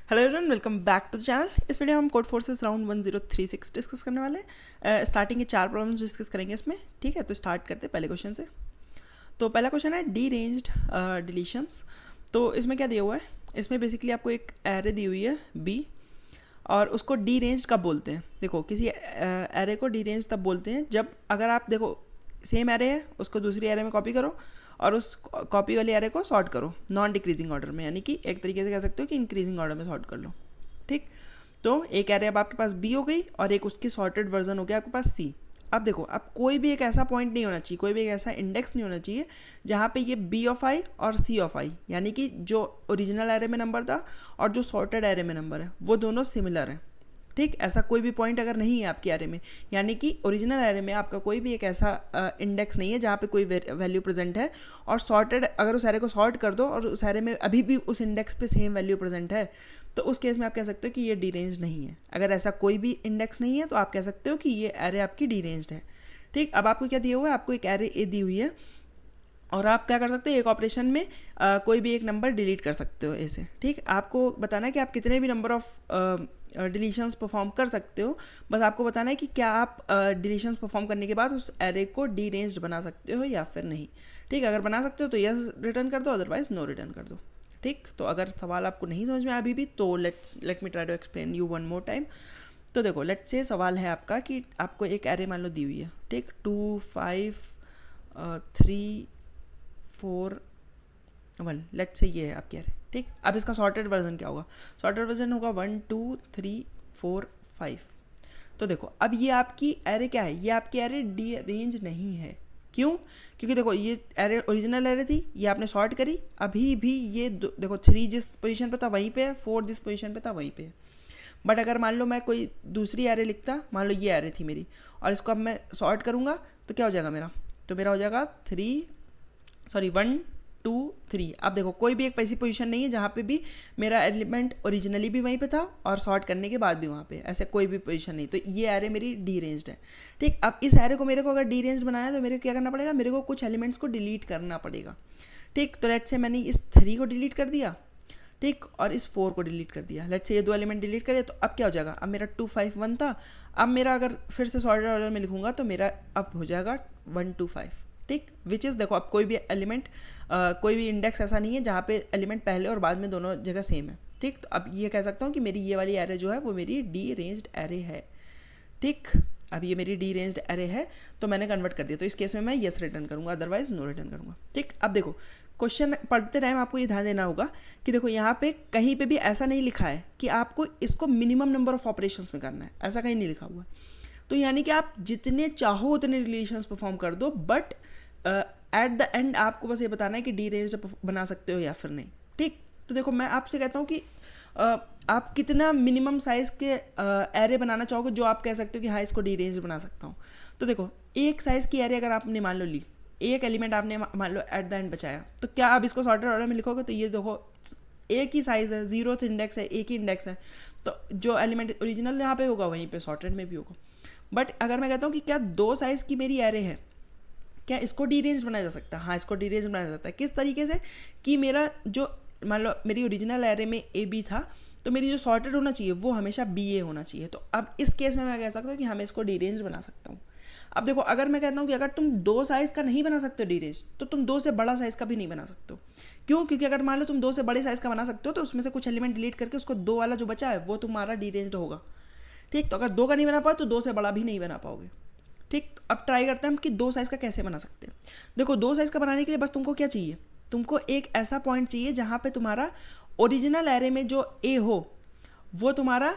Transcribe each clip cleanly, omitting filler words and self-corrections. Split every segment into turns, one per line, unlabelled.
Hello everyone, welcome back to the channel. इस video में हम कोड फोर्सेस राउंड 1036 डिस्कस करने वाले हैं। स्टार्टिंग के 4 प्रॉब्लम्स डिस्कस करेंगे इसमें। ठीक है, तो स्टार्ट करते हैं पहले क्वेश्चन से। तो पहला क्वेश्चन है डी रेंज्ड डिलीशंस। तो इसमें क्या दिया हुआ है, इसमें बेसिकली आपको एक एरे दी हुई है बी, और उसको डी रेंज्ड कब बोलते हैं। देखो, किसी एरे को डी रेंज्ड तब बोलते हैं जब अगर आप देखो सेम एरे है, उसको दूसरी एरे में कॉपी करो और उस कॉपी वाले एरे को सॉर्ट करो नॉन डिक्रीजिंग ऑर्डर में, यानी कि एक तरीके से कह सकते हो कि इंक्रीजिंग ऑर्डर में सॉर्ट कर लो। ठीक, तो एक एरे अब आपके पास बी हो गई और एक उसकी सॉर्टेड वर्जन हो गया आपके पास सी। अब देखो, अब कोई भी एक ऐसा पॉइंट नहीं होना चाहिए, कोई भी एक ऐसा इंडेक्स नहीं होना चाहिए जहाँ पे ये बी ऑफ आई और सी ऑफ आई, यानी कि जो ओरिजिनल एरे में नंबर था और जो सॉर्टेड एरे में नंबर है वो दोनों सिमिलर हैं। ठीक, ऐसा कोई भी पॉइंट अगर नहीं है आपके एरे में, यानी कि ओरिजिनल एरे में आपका कोई भी एक ऐसा इंडेक्स नहीं है जहाँ पे कोई वैल्यू प्रेजेंट है, और सॉर्टेड अगर उस एरे को सॉर्ट कर दो और उस एरे में अभी भी उस इंडेक्स पे सेम वैल्यू प्रेजेंट है, तो उस केस में आप कह सकते हो कि ये डी रेंज नहीं है। अगर ऐसा कोई भी इंडेक्स नहीं है तो आप कह सकते हो कि ये एरे आपकी डी रेंज्ड है। ठीक, अब आपको क्या दिया हुआ है, आपको एक एरे ए दी हुई है और आप क्या कर सकते हो, एक ऑपरेशन में कोई भी एक नंबर डिलीट कर सकते हो ऐसे। ठीक, आपको बताना है कि आप कितने भी नंबर ऑफ डिलीशंस परफॉर्म कर सकते हो। बस आपको बताना है कि क्या आप डिलीशंस परफॉर्म करने के बाद उस एरे को डी रेंज्ड बना सकते हो या फिर नहीं। ठीक, अगर बना सकते हो तो यस रिटर्न कर दो, अदरवाइज नो रिटर्न कर दो। ठीक, तो अगर सवाल आपको नहीं समझ में आया अभी भी, तो let me try to explain you one more time. तो देखो, लेट से सवाल है आपका कि आपको एक एरे मान लो दी हुई है। ठीक, 2 5 3 4 1, लेट से ये है आपके एरे। ठीक, अब इसका सॉर्टेड वर्जन क्या होगा, सॉर्टेड वर्जन होगा 1 2 3 4 5। तो देखो, अब ये आपकी एरे क्या है, ये आपकी एरे डी रेंज नहीं है। क्यों? क्योंकि देखो, ये एरे ओरिजिनल एरे थी, ये आपने सॉर्ट करी, अभी भी ये देखो 3 जिस पोजीशन पे था वहीं पे है, 4 जिस पोजीशन पे था वहीं पे है। बट अगर मान लो मैं कोई दूसरी एरे लिखता, मान लो ये एरे थी मेरी, और इसको अब मैं सॉर्ट करूँगा तो क्या हो जाएगा मेरा, तो मेरा हो जाएगा 1 2 3। अब देखो, कोई भी एक ऐसी पोजीशन नहीं है जहाँ पे भी मेरा एलिमेंट ओरिजिनली भी वहीं पे था और सॉर्ट करने के बाद भी वहाँ पे, ऐसे कोई भी पोजीशन नहीं। तो ये एरे मेरी डी रेंज्ड है। ठीक, अब इस एरे को मेरे को अगर डी रेंज्ड बनाना है तो मेरे को क्या करना पड़ेगा, मेरे को कुछ एलिमेंट्स को डिलीट करना पड़ेगा। ठीक, तो लेट से मैंने इस 3 को डिलीट कर दिया, ठीक, और इस 4 को डिलीट कर दिया। लेट से ये 2 एलिमेंट डिलीट करे, तो अब क्या हो जाएगा, अब मेरा 2 5 1 था, अब मेरा अगर फिर से सॉर्टेड ऑर्डर में लिखूंगा तो मेरा अब हो जाएगा 1 2 5। ठीक, विच इज़ देखो, अब कोई भी एलिमेंट कोई भी इंडेक्स ऐसा नहीं है जहाँ पे एलिमेंट पहले और बाद में दोनों जगह सेम है। ठीक, तो अब ये कह सकता हूँ कि मेरी ये वाली एरे जो है वो मेरी डी रेंज्ड एरे है। ठीक, अब ये मेरी डी रेंज्ड एरे है तो मैंने कन्वर्ट कर दिया, तो इस केस में मैं येस रिटर्न करूँगा, अदरवाइज नो रिटर्न करूँगा। ठीक, अब देखो, क्वेश्चन पढ़ते टाइम आपको ये ध्यान देना होगा कि देखो यहाँ पे कहीं पे भी ऐसा नहीं लिखा है कि आपको इसको मिनिमम नंबर ऑफ ऑपरेशंस में करना है, ऐसा कहीं नहीं लिखा हुआ है। तो यानी कि आप जितने चाहो उतने रिलेशंस परफॉर्म कर दो, बट एट द एंड आपको बस ये बताना है कि डी रेंज बना सकते हो या फिर नहीं। ठीक, तो देखो, मैं आपसे कहता हूँ कि आप कितना मिनिमम साइज़ के एरे बनाना चाहोगे जो आप कह सकते हो कि हाँ इसको डी रेंज बना सकता हूँ। तो देखो, एक साइज़ की एरे अगर आपने मान लो ली, एक एलिमेंट आपने मान लो एट द एंड बचाया, तो क्या आप इसको सॉर्टेड ऑर्डर में लिखोगे, तो ये देखो एक ही साइज़ है, 0th इंडेक्स है, एक ही इंडेक्स है, तो जो एलिमेंट ओरिजिनल यहाँ पे होगा वहीं पे सॉर्टेड में भी होगा। बट अगर मैं कहता हूँ कि क्या 2 साइज़ की मेरी एरे है, क्या इसको डी रेंज बनाया जा सकता है? हाँ, इसको डी रेंज बनाया जा सकता है। किस तरीके से, कि मेरा जो मान लो मेरी ओरिजिनल एरे में ए बी था, तो मेरी जो सॉर्टेड होना चाहिए वो हमेशा बी ए होना चाहिए। तो अब इस केस में मैं कह सकता हूँ कि हमें इसको डी रेंज बना सकता हूँ। अब देखो, अगर मैं कहता हूँ कि अगर तुम 2 साइज़ का नहीं बना सकते हो डी रेंज, तो तुम 2 से बड़ा साइज़ का भी नहीं बना सकते हो। क्यों? क्योंकि अगर मान लो तुम 2 से बड़े साइज़ का बना सकते हो तो उसमें से कुछ एलिमेंट डिलीट करके उसको 2 वाला जो बचा है वो तुम्हारा डी रेंज्ड होगा। ठीक, तो अगर 2 का नहीं बना पाओ तो 2 से बड़ा भी नहीं बना पाओगे। ठीक, अब ट्राई करते हैं हम कि 2 साइज़ का कैसे बना सकते हैं। देखो, 2 साइज़ का बनाने के लिए बस तुमको क्या चाहिए, तुमको एक ऐसा पॉइंट चाहिए जहाँ पे तुम्हारा ओरिजिनल एरे में जो ए हो वो तुम्हारा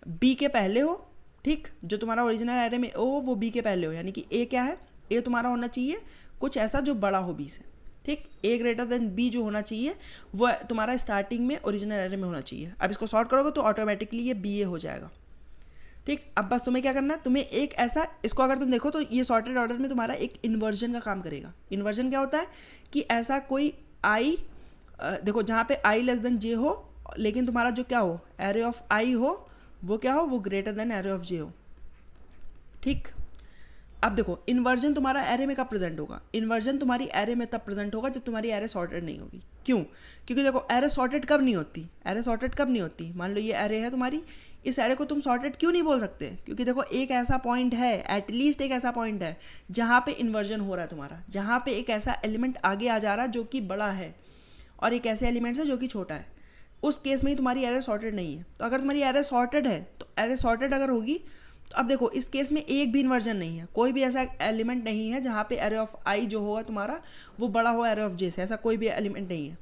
बी के पहले हो। ठीक, जो तुम्हारा ओरिजिनल एरे में ओ वो बी के पहले हो, यानी कि ए क्या है, ए तुम्हारा होना चाहिए कुछ ऐसा जो बड़ा हो बी से। ठीक, ए ग्रेटर देन बी जो होना चाहिए वो तुम्हारा स्टार्टिंग में ओरिजिनल एरे में होना चाहिए। अब इसको सॉर्ट करोगे तो ऑटोमेटिकली ये बी ए हो जाएगा। ठीक, अब बस तुम्हें क्या करना है, तुम्हें एक ऐसा, इसको अगर तुम देखो तो ये सॉर्टेड ऑर्डर में तुम्हारा एक इन्वर्जन का काम करेगा। इन्वर्जन क्या होता है कि ऐसा कोई आई, देखो जहाँ पे आई लेस देन जे हो, लेकिन तुम्हारा जो क्या हो, एरे ऑफ आई हो, वो क्या हो, वो ग्रेटर देन एरे ऑफ जे हो। ठीक, अब देखो इन्वर्जन तुम्हारा एरे में कब प्रेजेंट होगा, इन्वर्जन तुम्हारी एरे में तब प्रेजेंट होगा जब तुम्हारी एरे सॉर्टेड नहीं होगी। क्यों? क्योंकि देखो एरे सॉर्टेड कब नहीं होती, एरे सॉर्टेड कब नहीं होती, मान लो ये एरे है तुम्हारी, इस एरे को तुम सॉर्टेड क्यों नहीं बोल सकते, क्योंकि देखो एक ऐसा पॉइंट है, एटलीस्ट एक ऐसा पॉइंट है जहाँ पे इन्वर्जन हो रहा है तुम्हारा, जहाँ पे एक ऐसा एलिमेंट आगे आ जा रहा है जो कि बड़ा है और एक ऐसे एलिमेंट है जो कि छोटा है, उस केस में ही तुम्हारी एरे सॉर्टेड नहीं है। तो अगर तुम्हारी एरे सॉर्टेड है, तो एरे सॉर्टेड अगर होगी तो अब देखो इस केस में एक भी इन्वर्जन नहीं है, कोई भी ऐसा एलिमेंट नहीं है जहाँ पे एरे ऑफ आई जो होगा तुम्हारा वो बड़ा हो एरे ऑफ जे से, ऐसा कोई भी एलिमेंट नहीं है।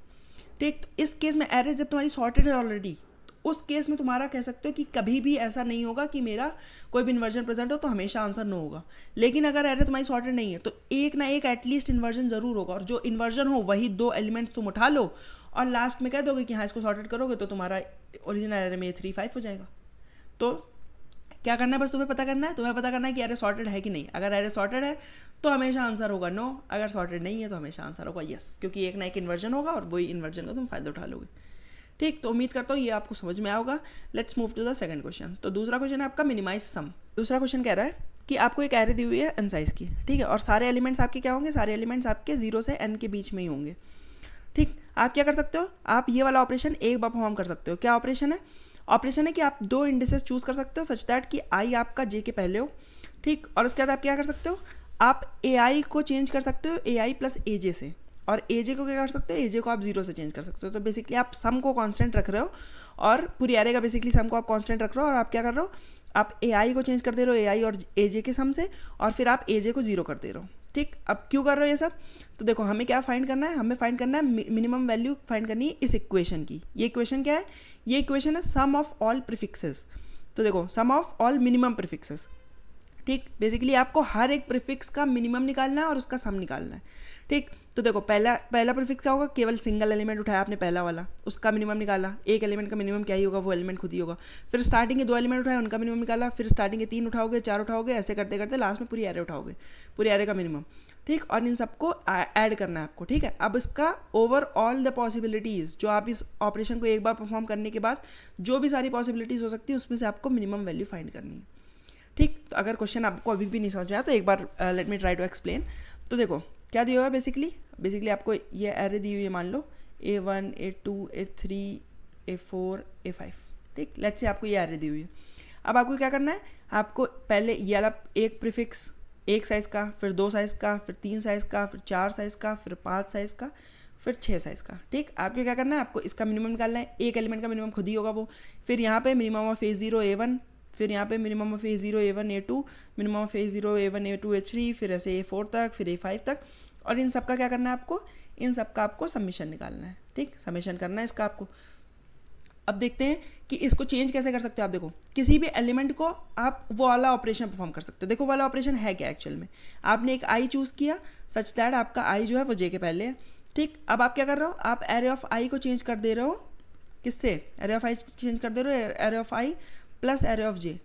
ठीक, तो इस केस में एरे जब तुम्हारी सॉर्टेड है ऑलरेडी, तो उस केस में तुम्हारा कह सकते हो कि कभी भी ऐसा नहीं होगा कि मेरा कोई भी इन्वर्जन प्रेजेंट हो तो हमेशा आंसर नो होगा। लेकिन अगर एरे तुम्हारी सॉर्टेड नहीं है तो एक ना एक एटलीस्ट इन्वर्जन जरूर होगा, और जो इन्वर्जन हो वही दो एलिमेंट्स तुम उठा लो और लास्ट में कह दोगे कि हाँ इसको सॉर्टेड करोगे तो तुम्हारा ओरिजिनल एरे में 3 5 हो जाएगा। तो क्या करना है, बस तुम्हें पता करना है, तुम्हें पता करना है कि एरे सॉर्टेड है कि नहीं। अगर एरे सॉर्टेड है तो हमेशा आंसर होगा नो, अगर सॉर्टेड नहीं है तो हमेशा आंसर होगा यस, क्योंकि एक ना एक इन्वर्जन होगा और वही इन्वर्जन का तुम फायदा उठा लोगे। ठीक, तो उम्मीद करता हूँ ये आपको समझ में आया होगा। Let's move to the second question. तो दूसरा क्वेश्चन है आपका मिनिमाइज सम। दूसरा क्वेश्चन कह रहा है कि आपको एक एरे दी हुई है n साइज की, ठीक है, और सारे एलिमेंट्स आपके क्या होंगे, सारे एलिमेंट्स आपके 0 से n के बीच में ही होंगे। ठीक, आप क्या कर सकते हो, आप ये वाला ऑपरेशन एक बार परफॉर्म कर सकते हो। क्या ऑपरेशन है, ऑपरेशन है कि आप दो इंडिसेस चूज कर सकते हो सच दैट कि आई आपका जे के पहले हो। ठीक, और उसके बाद आप क्या कर सकते हो, आप ए आई को चेंज कर सकते हो ए आई प्लस ए जे से, और ए जे को क्या कर सकते हो, ए जे को आप 0 से चेंज कर सकते हो। तो बेसिकली आप सम को कांस्टेंट रख रहे हो और पूरी एरे का बेसिकली सम को आप कांस्टेंट रख रहे हो, और आप क्या कर रहे हो, आप ए आई को चेंज कर दे रहे हो ए आई और ए जे के सम से, और फिर आप ए जे को 0 कर दे रहे हो। ठीक, अब क्यों कर रहे हो ये सब, तो देखो हमें क्या फाइंड करना है, हमें फाइंड करना है मिनिमम वैल्यू फाइंड करनी है इस इक्वेशन की। ये इक्वेशन क्या है, ये इक्वेशन है सम ऑफ ऑल प्रीफिक्सेस। तो देखो सम ऑफ ऑल मिनिमम प्रीफिक्सेस। ठीक, बेसिकली आपको हर एक प्रीफिक्स का मिनिमम निकालना है और उसका सम निकालना है। ठीक, तो देखो पहला प्रीफिक्स क्या होगा, केवल सिंगल एलिमेंट उठाया आपने पहला वाला, उसका मिनिमम निकाला, एक एलिमेंट का मिनिमम क्या ही होगा, वो एलिमेंट खुद ही होगा। फिर स्टार्टिंग के 2 एलिमेंट उठाए, उनका मिनिमम निकाला, फिर स्टार्टिंग के 3 उठाओगे, 4 उठाओगे, ऐसे करते करते लास्ट में पूरी एरे उठाओगे, पूरी एरे का मिनिमम। ठीक, और इन सबको ऐड करना है आपको। ठीक है, अब इसका ओवरऑल द पॉसिबिलिटीज़, जो आप इस ऑपरेशन को एक बार परफॉर्म करने के बाद जो भी सारी पॉसिबिलिटीज़ हो सकती है उसमें से आपको मिनिमम वैल्यू फाइंड करनी है। ठीक, तो अगर क्वेश्चन आपको अभी भी नहीं समझ में आया तो एक बार let me try to explain. तो देखो क्या दिया हुआ है, बेसिकली आपको ये एरे दी हुई है, मान लो A1 A2 A3 A4 A5। ठीक, लेट्स से आपको ये एरे दी हुई है। अब आपको क्या करना है, आपको पहले ये वाला एक प्रीफिक्स 1 साइज़ का, फिर 2 साइज़ का, फिर 3 साइज़ का, फिर 4 साइज़ का, फिर 5 साइज़ का, फिर 6 साइज़ का। ठीक, आपको क्या करना है, आपको इसका मिनिमम निकालना है, एक एलिमेंट का मिनिमम खुद ही होगा वो। फिर यहाँ पे मिनिमम ऑफ A0 A1, फिर यहाँ पे minimum of A0 A1 A2, minimum of A0 A1 A2 A3, फिर ऐसे A4 तक, फिर A5 तक, और इन सब का क्या करना है आपको, इन सब का आपको समीशन निकालना है। ठीक, समीशन करना है इसका आपको। अब देखते हैं कि इसको चेंज कैसे कर सकते हो। आप देखो किसी भी एलिमेंट को आप वो वाला ऑपरेशन परफॉर्म कर सकते हो। देखो वाला ऑपरेशन है क्या, एक्चुअल में आपने एक आई चूज़ किया सच दैट आपका आई जो है वो जे के पहले है। ठीक, अब आप क्या कर रहे हो, आप एरे ऑफ आई को चेंज कर दे रहे हो, किससे, एरे ऑफ आई चेंज कर दे रहे हो array of i plus array of j.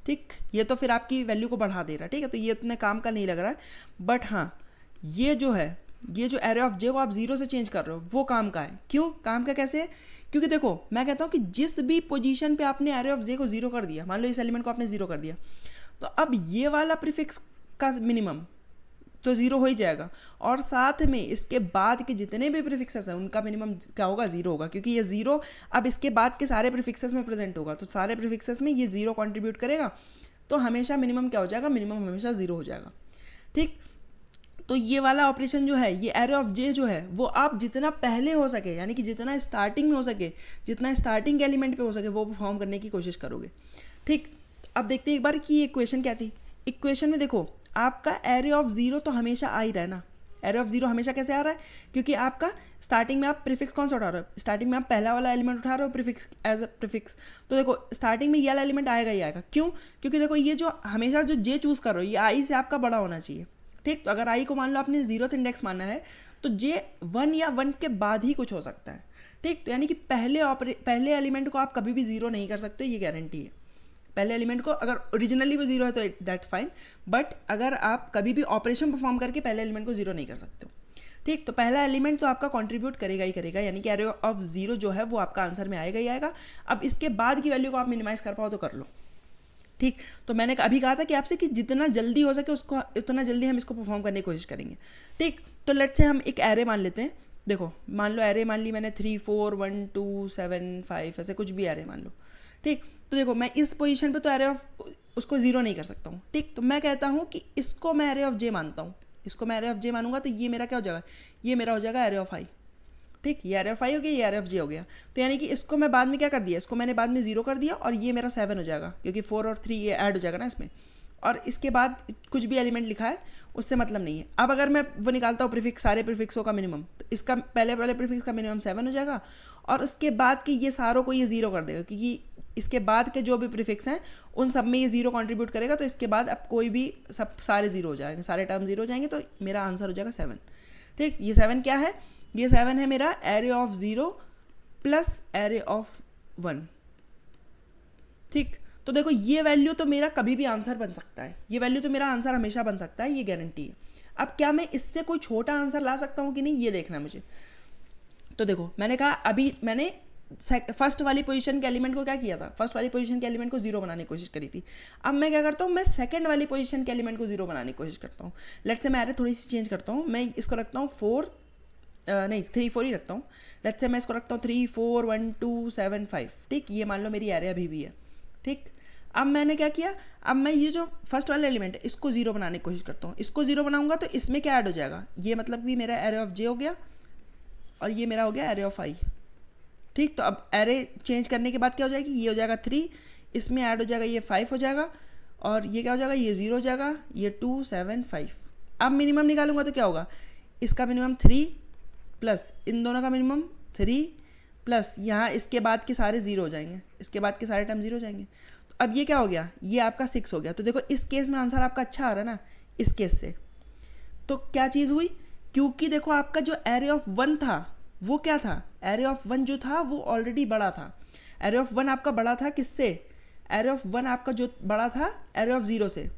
ठीक, ये तो फिर आपकी वैल्यू को बढ़ा दे रहा है। ठीक है, तो ये इतने काम का नहीं लग रहा है, बट हाँ ये जो है, ये जो एरे ऑफ जे को आप 0 से चेंज कर रहे हो वो काम का है। क्यों काम का, कैसे है, क्योंकि देखो मैं कहता हूँ कि जिस भी पोजीशन पे आपने एरे ऑफ जे को 0 कर दिया, मान लो इस एलिमेंट को आपने 0 कर दिया, तो अब ये वाला प्रीफिक्स का मिनिमम तो 0 हो ही जाएगा, और साथ में इसके बाद के जितने भी प्रीफिक्सेस हैं उनका मिनिमम क्या होगा, 0 होगा, क्योंकि ये 0 अब इसके बाद के सारे प्रीफिक्सेस में प्रेजेंट होगा, तो सारे प्रीफिक्सेस में ये 0 कंट्रीब्यूट करेगा, तो हमेशा मिनिमम क्या हो जाएगा, मिनिमम हमेशा 0 हो जाएगा। ठीक, तो ये वाला ऑपरेशन जो है, ये एरे ऑफ जे जो है वो आप जितना पहले हो सके, यानी कि जितना स्टार्टिंग में हो सके, जितना स्टार्टिंग एलिमेंट पे हो सके वो परफॉर्म करने की कोशिश करोगे। ठीक, अब देखते हैं एक बार कि ये इक्वेशन क्या थी। इक्वेशन में देखो आपका एरे ऑफ 0 तो हमेशा आ ही रहा है ना, एरे ऑफ 0 हमेशा कैसे आ रहा है, क्योंकि आपका स्टार्टिंग में आप प्रीफिक्स कौन सा उठा रहे हो, स्टार्टिंग में आप पहला वाला एलिमेंट उठा रहे हो प्रीफिक्स एज अ प्रीफिक्स, तो देखो स्टार्टिंग में ये वाला एलिमेंट आएगा ही आएगा। क्यों, क्योंकि देखो ये जो हमेशा जो जे चूज़ कर रहे हो ये आई से आपका बड़ा होना चाहिए। ठीक, तो अगर आई को मान लो आपने 0th इंडेक्स मानना है तो जे 1 या 1 के बाद ही कुछ हो सकता है। ठीक, तो यानी कि पहले एलिमेंट को आप कभी भी 0 नहीं कर सकते, ये गारंटी है। पहले एलिमेंट को अगर ओरिजिनली वो 0 है तो दैट्स फाइन, बट अगर आप कभी भी ऑपरेशन परफॉर्म करके पहले एलिमेंट को 0 नहीं कर सकते हो। ठीक, तो पहला एलिमेंट तो आपका कंट्रीब्यूट करेगा ही करेगा, यानी कि एरे ऑफ 0 जो है वो आपका आंसर में आएगा ही आएगा। अब इसके बाद की वैल्यू को आप मिनिमाइज कर पाओ तो कर लो। ठीक, तो मैंने अभी कहा था कि आपसे कि जितना जल्दी हो सके उसको उतना जल्दी हम इसको परफॉर्म करने की कोशिश करेंगे। ठीक, तो लेट्स से हम एक एरे मान लेते हैं। देखो मान लो एरे मान ली मैंने 3 4 1 2 7 5 ऐसे कुछ भी एरे मान लो। ठीक, तो देखो मैं इस पोजीशन पे तो एरे ऑफ उसको ज़ीरो नहीं कर सकता हूँ। ठीक, तो मैं कहता हूँ कि इसको मैं एरे ऑफ जे मानता हूँ। इसको मैं एरे ऑफ जे मानूंगा तो ये मेरा क्या हो जाएगा, ये मेरा हो जाएगा एरे ऑफ आई। ठीक, ये एरे ऑफ आई हो गया, ये एरे ऑफ जे हो गया। तो यानी कि इसको मैं बाद में क्या कर दिया, इसको मैंने बाद में 0 कर दिया और ये मेरा 7 हो जाएगा क्योंकि 4 और 3 ये ऐड हो जाएगा ना इसमें। और इसके बाद कुछ भी एलिमेंट लिखा है उससे मतलब नहीं है। अब अगर मैं वो निकालता हूँ प्रीफिक्स, सारे प्रीफिक्सों का मिनिमम, तो इसका पहले वाले प्रीफिक्स का मिनिमम 7 हो जाएगा और उसके बाद कि ये सारों को ये 0 कर देगा क्योंकि इसके बाद के जो भी प्रीफिक्स हैं उन सब में ये 0 कंट्रीब्यूट करेगा। तो इसके बाद अब कोई भी सब सारे 0 हो जाएंगे, सारे टर्म 0 हो जाएंगे, तो मेरा आंसर हो जाएगा 7। ठीक, ये 7 क्या है, ये 7 है मेरा array of 0 plus array of 1। ठीक, तो देखो ये वैल्यू तो मेरा कभी भी आंसर बन सकता है, ये वैल्यू तो मेरा आंसर हमेशा बन सकता है, ये गारंटी है। अब क्या मैं इससे कोई छोटा आंसर ला सकता हूँ कि नहीं, ये देखना है मुझे। तो देखो मैंने कहा अभी मैंने फर्स्ट वाली पोजीशन के एलिमेंट को क्या किया था, फर्स्ट वाली पोजीशन के एलिमेंट को 0 बनाने की कोशिश करी थी। अब मैं क्या करता हूँ, मैं सेकंड वाली पोजीशन के एलिमेंट को 0 बनाने की कोशिश करता हूँ। लेट्स से मैं एरे थोड़ी सी चेंज करता हूँ, मैं इसको रखता हूँ 3 4 ही रखता हूँ। लेट्स से मैं इसको रखता हूँ 3 4 1 2 7 5। ठीक, ये मान लो मेरी एरे अभी भी है। ठीक, अब मैंने क्या किया, अब मैं ये जो फर्स्ट वाला एलिमेंट है इसको 0 बनाने की कोशिश करता हूँ। इसको 0 बनाऊंगा तो इसमें क्या ऐड हो जाएगा, ये मतलब कि मेरा एरे ऑफ जे हो गया और ये मेरा हो गया एरे ऑफ आई। ठीक, तो अब एरे चेंज करने के बाद क्या हो जाएगी, ये हो जाएगा 3, इसमें ऐड हो जाएगा ये 5 हो जाएगा और ये क्या हो जाएगा, ये 0 हो जाएगा, ये 2 7 5। अब मिनिमम निकालूंगा तो क्या होगा, इसका मिनिमम 3 प्लस इन दोनों का मिनिमम 3 प्लस यहाँ इसके बाद के सारे 0 हो जाएंगे, इसके बाद के सारे टर्म 0 हो जाएंगे। तो अब ये क्या हो गया, ये आपका 6 हो गया। तो देखो इस केस में आंसर आपका अच्छा आ रहा है ना इस केस से। तो क्या चीज़ हुई, क्योंकि देखो आपका जो एरे ऑफ 1 था वो क्या था, एरे ऑफ 1 जो था वो ऑलरेडी बड़ा था। एरे ऑफ 1 आपका बड़ा था किससे, एरे ऑफ 1 आपका जो बड़ा था एरे ऑफ 0 से।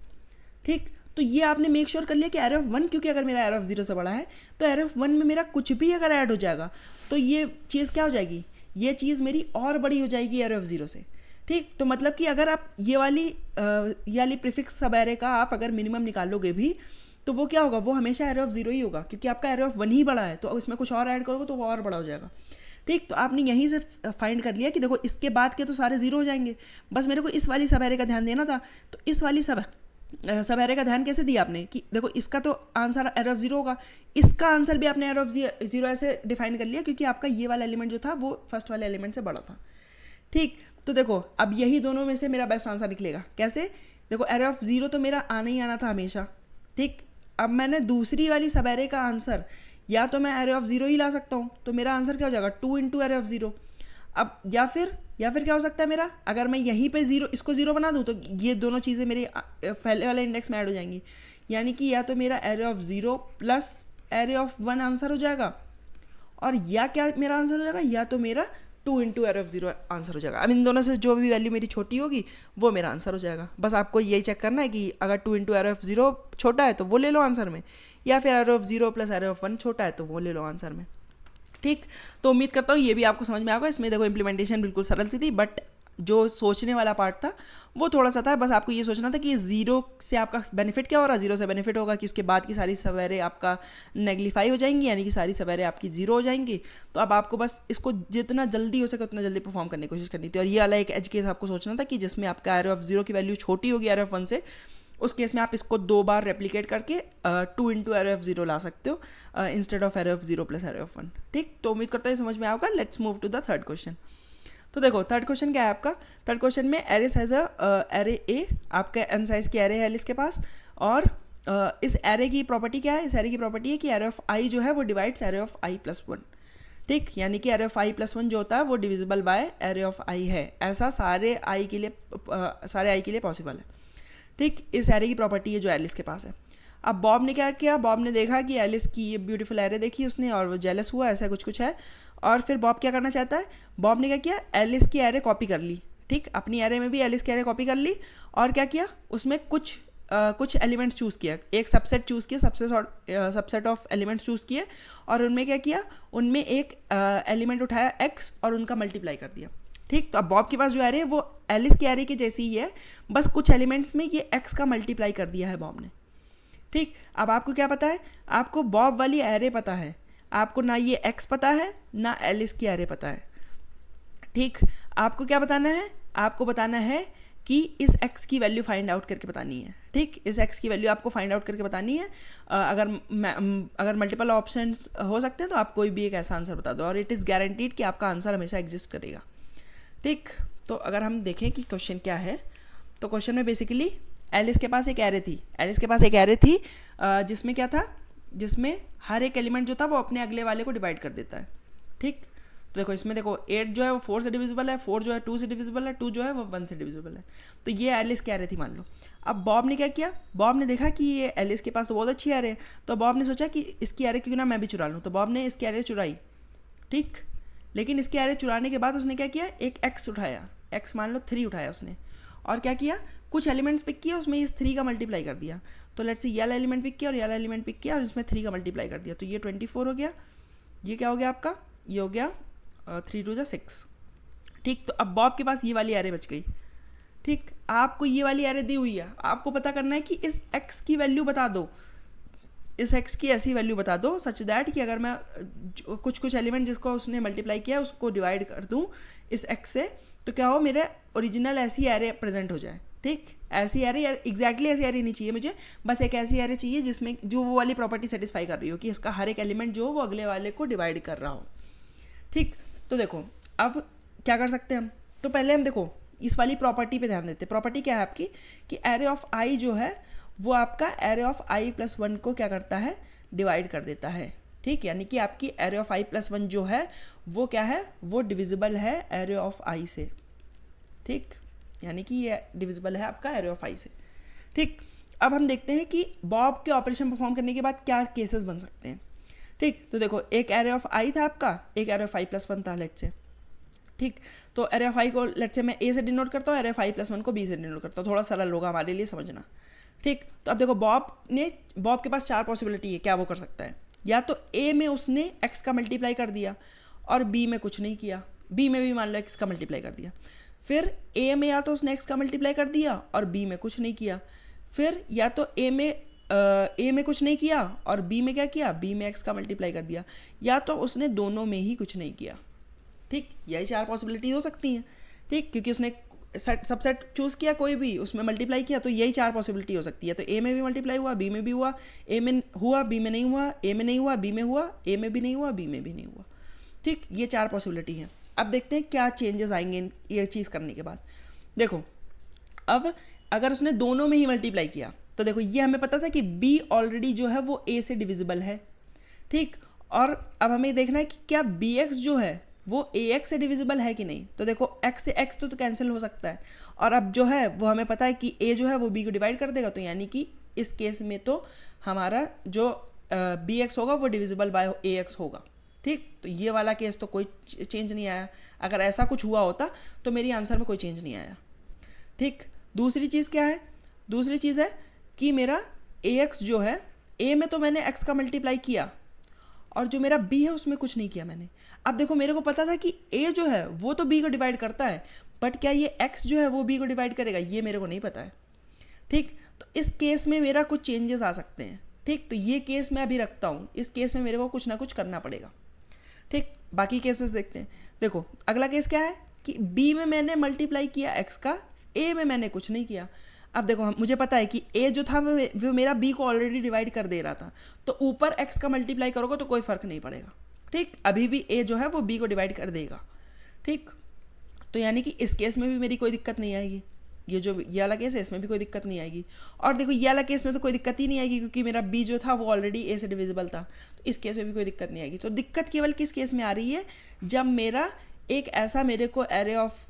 ठीक, तो ये आपने मेक श्योर कर लिया कि एरे ऑफ 1, क्योंकि अगर मेरा एरे ऑफ 0 से बड़ा है तो एरे ऑफ 1 में मेरा कुछ भी अगर ऐड हो जाएगा तो ये चीज़ क्या हो जाएगी, ये चीज़ मेरी और बड़ी हो जाएगी एरे ऑफ 0 से। ठीक, तो मतलब कि अगर आप ये वाली प्रीफिक्स सब एरे का आप अगर मिनिमम निकालोगे भी तो वो क्या होगा, वो हमेशा एरे ऑफ 0 ही होगा क्योंकि आपका एरे ऑफ 1 ही बड़ा है। तो इसमें कुछ और ऐड करोगे तो वो और बड़ा हो जाएगा। ठीक, तो आपने यहीं से फाइंड कर लिया कि देखो इसके बाद के तो सारे 0 हो जाएंगे, बस मेरे को इस वाली सब एरे का ध्यान देना था। तो इस वाली सब एरे का ध्यान कैसे दिया आपने कि देखो इसका तो आंसर एरे ऑफ 0 होगा, इसका आंसर भी आपने एरे ऑफ 0 ऐसे डिफाइन कर लिया क्योंकि आपका ये वाला एलिमेंट जो था वो फर्स्ट वाले एलिमेंट से बड़ा था। ठीक, तो देखो अब यही दोनों में से मेरा बेस्ट आंसर निकलेगा। कैसे, देखो एरे ऑफ 0 तो मेरा आना ही आना था हमेशा। ठीक, अब मैंने दूसरी वाली सब एरे का आंसर या तो मैं एरे ऑफ 0 ही ला सकता हूँ, तो मेरा आंसर क्या हो जाएगा 2 इंटू एरे ऑफ 0। अब या फिर क्या हो सकता है मेरा, अगर मैं यहीं पे 0 इसको 0 बना दूँ तो ये दोनों चीज़ें मेरे पहले वाले इंडेक्स में ऐड हो जाएंगी, यानी कि या तो मेरा array of 0 plus array of 1 answer हो जाएगा और या क्या मेरा आंसर हो जाएगा, या तो मेरा 2 इंटू एरे ऑफ 0 आंसर हो जाएगा। अब इन दोनों से जो भी वैल्यू मेरी छोटी होगी वो मेरा आंसर हो जाएगा। बस आपको यही चेक करना है कि अगर 2 इंटू एरे ऑफ 0 छोटा है तो वो ले लो आंसर में, या फिर array of 0 plus array of 1 छोटा है तो वो ले लो आंसर में। ठीक, तो उम्मीद करता हूँ ये भी आपको समझ में आएगा। इसमें देखो इम्प्लीमेंटेशन बिल्कुल सरल सी थी, बट जो सोचने वाला पार्ट था वो थोड़ा सा था। बस आपको ये सोचना था कि 0 से आपका बेनिफिट क्या हो रहा है। 0 से बेनिफिट होगा कि उसके बाद की सारी सवेरे आपका नेगलीफाई हो जाएंगी, यानी कि सारी सवेरे आपकी 0 हो जाएंगी। तो अब आपको बस इसको जितना जल्दी हो सके उतना जल्दी परफॉर्म करने की कोशिश करनी थी। और ये वाला एक एज केस आपको सोचना था कि जिसमें आपका एरे ऑफ 0 की वैल्यू छोटी होगी एरे ऑफ 1 से, उस केस में आप इसको 2 बार रेप्लिकेट करके 2 इंटू एरे ऑफ 0 ला सकते हो instead of array of 0 plus array of 1। ठीक, तो उम्मीद करता है समझ में आएगा। Let's move to the third question. तो देखो थर्ड क्वेश्चन क्या है आपका, थर्ड क्वेश्चन में एरेस हैज़ एरे ए, आपका एन साइज की एरे है एल इसके पास, और इस एरे की प्रॉपर्टी क्या है, इस एरे की प्रॉपर्टी है कि एरे ऑफ आई जो है वो divides array of i plus 1। ठीक, यानी कि एरे ऑफ आई प्लस 1 जो होता है वो डिविजिबल बाय एरे ऑफ आई है। ऐसा सारे आई के लिए पॉसिबल है। ठीक, इस एरे की प्रॉपर्टी है जो एलिस के पास है। अब बॉब ने क्या किया, बॉब ने देखा कि एलिस की ये ब्यूटीफुल एरे देखी उसने और वो जेलस हुआ, ऐसा कुछ है। और फिर बॉब क्या करना चाहता है, बॉब ने क्या किया, एलिस की एरे कॉपी कर ली। ठीक, अपनी एरे में भी एलिस की एरे कॉपी कर ली और क्या किया, उसमें कुछ एलिमेंट्स चूज़ किया, एक सबसेट चूज़ किया, सबसेट ऑफ एलिमेंट्स चूज़ किए और उनमें क्या किया, उनमें एक एलिमेंट उठाया x और उनका मल्टीप्लाई कर दिया। ठीक, तो अब बॉब के पास जो एरे है वो एलिस के एरे की जैसी ही है, बस कुछ एलिमेंट्स में ये एक्स का मल्टीप्लाई कर दिया है बॉब ने। ठीक, अब आपको क्या पता है, आपको बॉब वाली एरे पता है, आपको ना ये एक्स पता है ना एलिस की एरे पता है। ठीक, आपको क्या बताना है, आपको बताना है कि इस x की वैल्यू फाइंड आउट करके बतानी है। ठीक, इस x की वैल्यू आपको फाइंड आउट करके बतानी है। अगर मल्टीपल ऑप्शंस हो सकते हैं तो आप कोई भी एक ऐसा आंसर बता दो और इट इज़ गारंटीड कि आपका आंसर हमेशा एग्जिस्ट करेगा। ठीक, तो अगर हम देखें कि क्वेश्चन क्या है, तो क्वेश्चन में बेसिकली एलिस के पास एक एरे थी, जिसमें क्या था, जिसमें हर एक एलिमेंट जो था वो अपने अगले वाले को डिवाइड कर देता है। ठीक, तो देखो इसमें देखो 8 जो है वो 4 से डिविजिबल है, 4 जो है 2 से डिविजिबल है, 2 जो है वो 1 से डिविजिबल है। तो ये एलिस की एरे थी मान लो। अब बॉब ने क्या किया, बॉब ने देखा कि ये एलिस के पास तो बहुत अच्छी एरे है, तो बॉब ने सोचा कि इसकी एरे क्यों ना मैं भी चुरा लूँ, तो बॉब ने इसकी एरे चुराई। ठीक, लेकिन इसकी एरे चुराने के बाद उसने क्या किया, एक एक्स उठाया, एक्स मान लो 3 उठाया उसने, और क्या किया, कुछ एलिमेंट्स पिक किया, उसमें इस 3 का मल्टीप्लाई कर दिया। तो लेट्स से ये वाला एलिमेंट पिक किया और ये वाला एलिमेंट पिक किया और इसमें 3 का मल्टीप्लाई कर दिया, तो ये 24 हो गया। ये क्या हो गया आपका, ये हो गया 3 2 6। ठीक, तो अब बॉब के पास ये वाली एरे बच गई। ठीक, आपको ये वाली एरे दी हुई है, आपको पता करना है कि इस x की वैल्यू बता दो, इस x की ऐसी वैल्यू बता दो सच दैट कि अगर मैं कुछ एलिमेंट जिसको उसने मल्टीप्लाई किया उसको डिवाइड कर दूँ इस x से, तो क्या हो, मेरे ओरिजिनल ऐसी एरे प्रेजेंट हो जाए। ठीक, ऐसी एरे, एग्जैक्टली ऐसी एरे नहीं चाहिए मुझे, बस एक ऐसी एरे चाहिए जिसमें जो वो वाली प्रॉपर्टी सेटिस्फाई कर रही हो कि इसका हर एक एलिमेंट जो हो वो अगले वाले को डिवाइड कर रहा हो। ठीक, तो देखो अब क्या कर सकते हैं हम, तो पहले हम देखो इस वाली प्रॉपर्टी पे ध्यान देते हैं। प्रॉपर्टी क्या है आपकी, कि एरे ऑफ आई जो है वो आपका एरे ऑफ आई प्लस 1 को क्या करता है, डिवाइड कर देता है। ठीक, यानी कि आपकी एरे ऑफ आई प्लस 1 जो है वो क्या है, वो डिविजिबल है एरे ऑफ आई से। ठीक, यानी कि ये डिविजिबल है आपका एरे ऑफ आई से। ठीक, अब हम देखते हैं कि बॉब के ऑपरेशन परफॉर्म करने के बाद क्या केसेस बन सकते हैं। ठीक, तो देखो एक एरे ऑफ आई था आपका, एक एरे ऑफ आई प्लस 1 था लेट्स से। ठीक, तो एरे ऑफ आई को लेट्स से मैं ए से डिनोट करता हूँ, एरे ऑफ आई प्लस 1 को बी से डिनोट करता हूँ, थोड़ा सरल होगा हमारे लिए समझना। ठीक, तो अब देखो बॉब के पास 4 पॉसिबिलिटी है, क्या वो कर सकता है, या तो ए में उसने एक्स का मल्टीप्लाई कर दिया और बी में कुछ नहीं किया, बी में भी मान लो एक्स का मल्टीप्लाई कर दिया, फिर ए में या तो उसने एक्स का मल्टीप्लाई कर दिया और बी में कुछ नहीं किया, फिर या तो ए में कुछ नहीं किया और बी में क्या किया, बी में एक्स का मल्टीप्लाई कर दिया, या तो उसने दोनों में ही कुछ नहीं किया। ठीक, यही 4 पॉसिबिलिटी हो सकती हैं। ठीक, क्योंकि उसने सबसेट चूज़ किया कोई भी, उसमें मल्टीप्लाई किया, तो यही 4 पॉसिबिलिटी हो सकती है। तो ए में भी मल्टीप्लाई हुआ, बी में भी हुआ, ए में हुआ बी में नहीं हुआ, ए में नहीं हुआ बी में हुआ, ए में भी नहीं हुआ बी में भी नहीं हुआ। ठीक, ये 4 पॉसिबिलिटी हैं। अब देखते हैं क्या चेंजेस आएंगे ये चीज़ करने के बाद। देखो अब अगर उसने दोनों में ही मल्टीप्लाई किया तो देखो ये हमें पता था कि b ऑलरेडी जो है वो a से डिविजिबल है। ठीक, और अब हमें देखना है कि क्या bx जो है वो ax से डिविजिबल है कि नहीं। तो देखो x से x तो कैंसिल हो सकता है, और अब जो है वो हमें पता है कि a जो है वो b को डिवाइड कर देगा, तो यानी कि इस केस में तो हमारा जो bx होगा वो डिविजिबल बाय ax होगा। ठीक, तो ये वाला केस तो कोई चेंज नहीं आया। अगर ऐसा कुछ हुआ होता तो मेरी आंसर में कोई चेंज नहीं आया। ठीक, दूसरी चीज़ क्या है, दूसरी चीज़ है कि मेरा ax जो है, a में तो मैंने x का मल्टीप्लाई किया और जो मेरा b है उसमें कुछ नहीं किया मैंने। अब देखो मेरे को पता था कि a जो है वो तो b को डिवाइड करता है, बट क्या ये x जो है वो b को डिवाइड करेगा, ये मेरे को नहीं पता है। ठीक, तो इस केस में मेरा कुछ चेंजेस आ सकते हैं। ठीक, तो ये केस मैं अभी रखता हूँ, इस केस में मेरे को कुछ ना कुछ करना पड़ेगा। ठीक, बाकी केसेस देखते हैं। देखो अगला केस क्या है कि b में मैंने मल्टीप्लाई किया x का, a में मैंने कुछ नहीं किया। अब देखो मुझे पता है कि a जो था वो मेरा b को ऑलरेडी डिवाइड कर दे रहा था, तो ऊपर x का मल्टीप्लाई करोगे तो कोई फ़र्क नहीं पड़ेगा। ठीक, अभी भी a जो है वो b को डिवाइड कर देगा। ठीक, तो यानी कि इस केस में भी मेरी कोई दिक्कत नहीं आएगी। ये वाला केस है इसमें भी कोई दिक्कत नहीं आएगी। और देखो ये वाला केस में तो कोई दिक्कत ही नहीं आएगी क्योंकि मेरा b जो था वो ऑलरेडी a से डिविजिबल था, तो इस केस में भी कोई दिक्कत नहीं आएगी। तो दिक्कत केवल किस केस में आ रही है, जब मेरा एक ऐसा मेरे को एरे ऑफ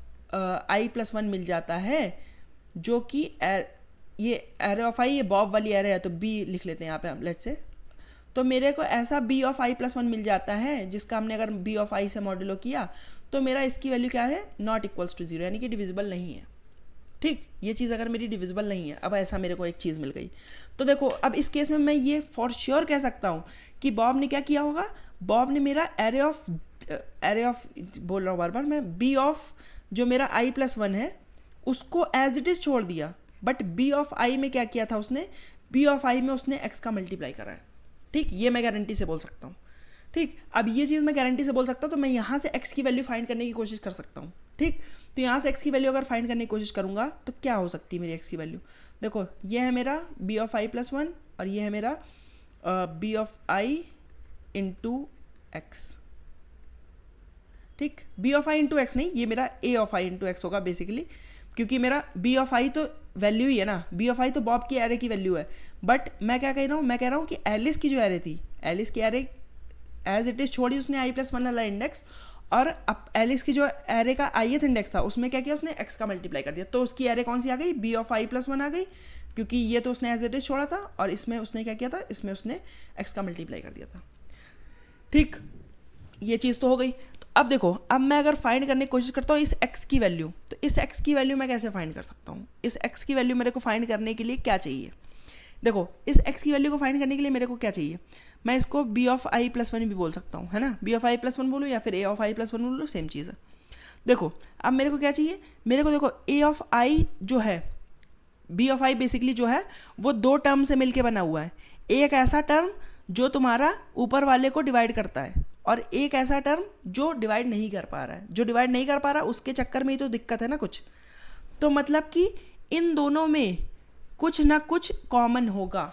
i प्लस 1 मिल जाता है जो कि ये एरे ऑफ i ये बॉब वाली एरे है, तो b लिख लेते हैं यहाँ पे हम लेट्स से। तो मेरे को ऐसा b ऑफ i प्लस 1 मिल जाता है जिसका हमने अगर b ऑफ i से मॉड्यूलो किया तो मेरा इसकी वैल्यू क्या है, नॉट इक्वल्स टू 0, यानी कि डिविजिबल नहीं है। ठीक, ये चीज़ अगर मेरी डिविजिबल नहीं है, अब ऐसा मेरे को एक चीज़ मिल गई, तो देखो अब इस केस में मैं ये फॉर श्योर कह सकता हूँ कि बॉब ने क्या किया होगा, बॉब ने मेरा एरे ऑफ बोल रहा हूँ बार बार मैं, b ऑफ जो मेरा i+1 है उसको एज इट इज़ छोड़ दिया, बट b ऑफ i में क्या किया था उसने, b ऑफ i में उसने x का मल्टीप्लाई करा है। ठीक, ये मैं गारंटी से बोल सकता हूँ। ठीक, अब ये चीज़ मैं गारंटी से बोल सकता हूँ, तो मैं यहाँ से x की वैल्यू फाइंड करने की कोशिश कर सकता हूँ। ठीक, तो यहाँ से x की वैल्यू अगर फाइंड करने की कोशिश करूँगा तो क्या हो सकती है मेरी x की वैल्यू। देखो, ये है मेरा b ऑफ i+1 और ये है मेरा b of i into x. ठीक, b of i into x नहीं, ये मेरा a of i into x होगा बेसिकली, क्योंकि मेरा b ऑफ i तो वैल्यू ही है ना, b ऑफ i तो बॉब की एरे की वैल्यू है। बट मैं क्या कह रहा हूँ, मैं कह रहा हूँ कि एलिस की जो एरे थी, एलिस की एरे एज इट इज़ छोड़ी उसने i+1 वाला इंडेक्स, और अब एलिस की जो एरे का ith इंडेक्स था उसमें क्या किया उसने x का मल्टीप्लाई कर दिया, तो उसकी एरे कौन सी आ गई, b ऑफ i+1 आ गई, क्योंकि ये तो उसने एज इट इज़ छोड़ा था और इसमें उसने क्या किया था, इसमें उसने x का मल्टीप्लाई कर दिया था। ठीक, ये चीज़ तो हो गई। तो अब देखो, अब मैं अगर फाइंड करने की कोशिश करता हूँ इस x की वैल्यू, तो इस x की वैल्यू मैं कैसे फाइंड कर सकता हूँ, इस x की वैल्यू मेरे को फाइंड करने के लिए क्या चाहिए। देखो, इस x की वैल्यू को फाइंड करने के लिए मेरे को क्या चाहिए, मैं इसको b ऑफ i+1 भी बोल सकता हूँ, है ना, b ऑफ i+1 बोलूँ या फिर a ऑफ i+1 बोलूँ, सेम चीज़ है। देखो, अब मेरे को क्या चाहिए, मेरे को देखो a ऑफ i जो है, b ऑफ i बेसिकली जो है वो दो टर्म से मिलके बना हुआ है। एक ऐसा टर्म जो तुम्हारा ऊपर वाले को डिवाइड करता है, और एक ऐसा टर्म जो डिवाइड नहीं कर पा रहा है। जो डिवाइड नहीं कर पा रहा उसके चक्कर में ही तो दिक्कत है ना कुछ। तो मतलब कि इन दोनों में कुछ ना कुछ कॉमन होगा,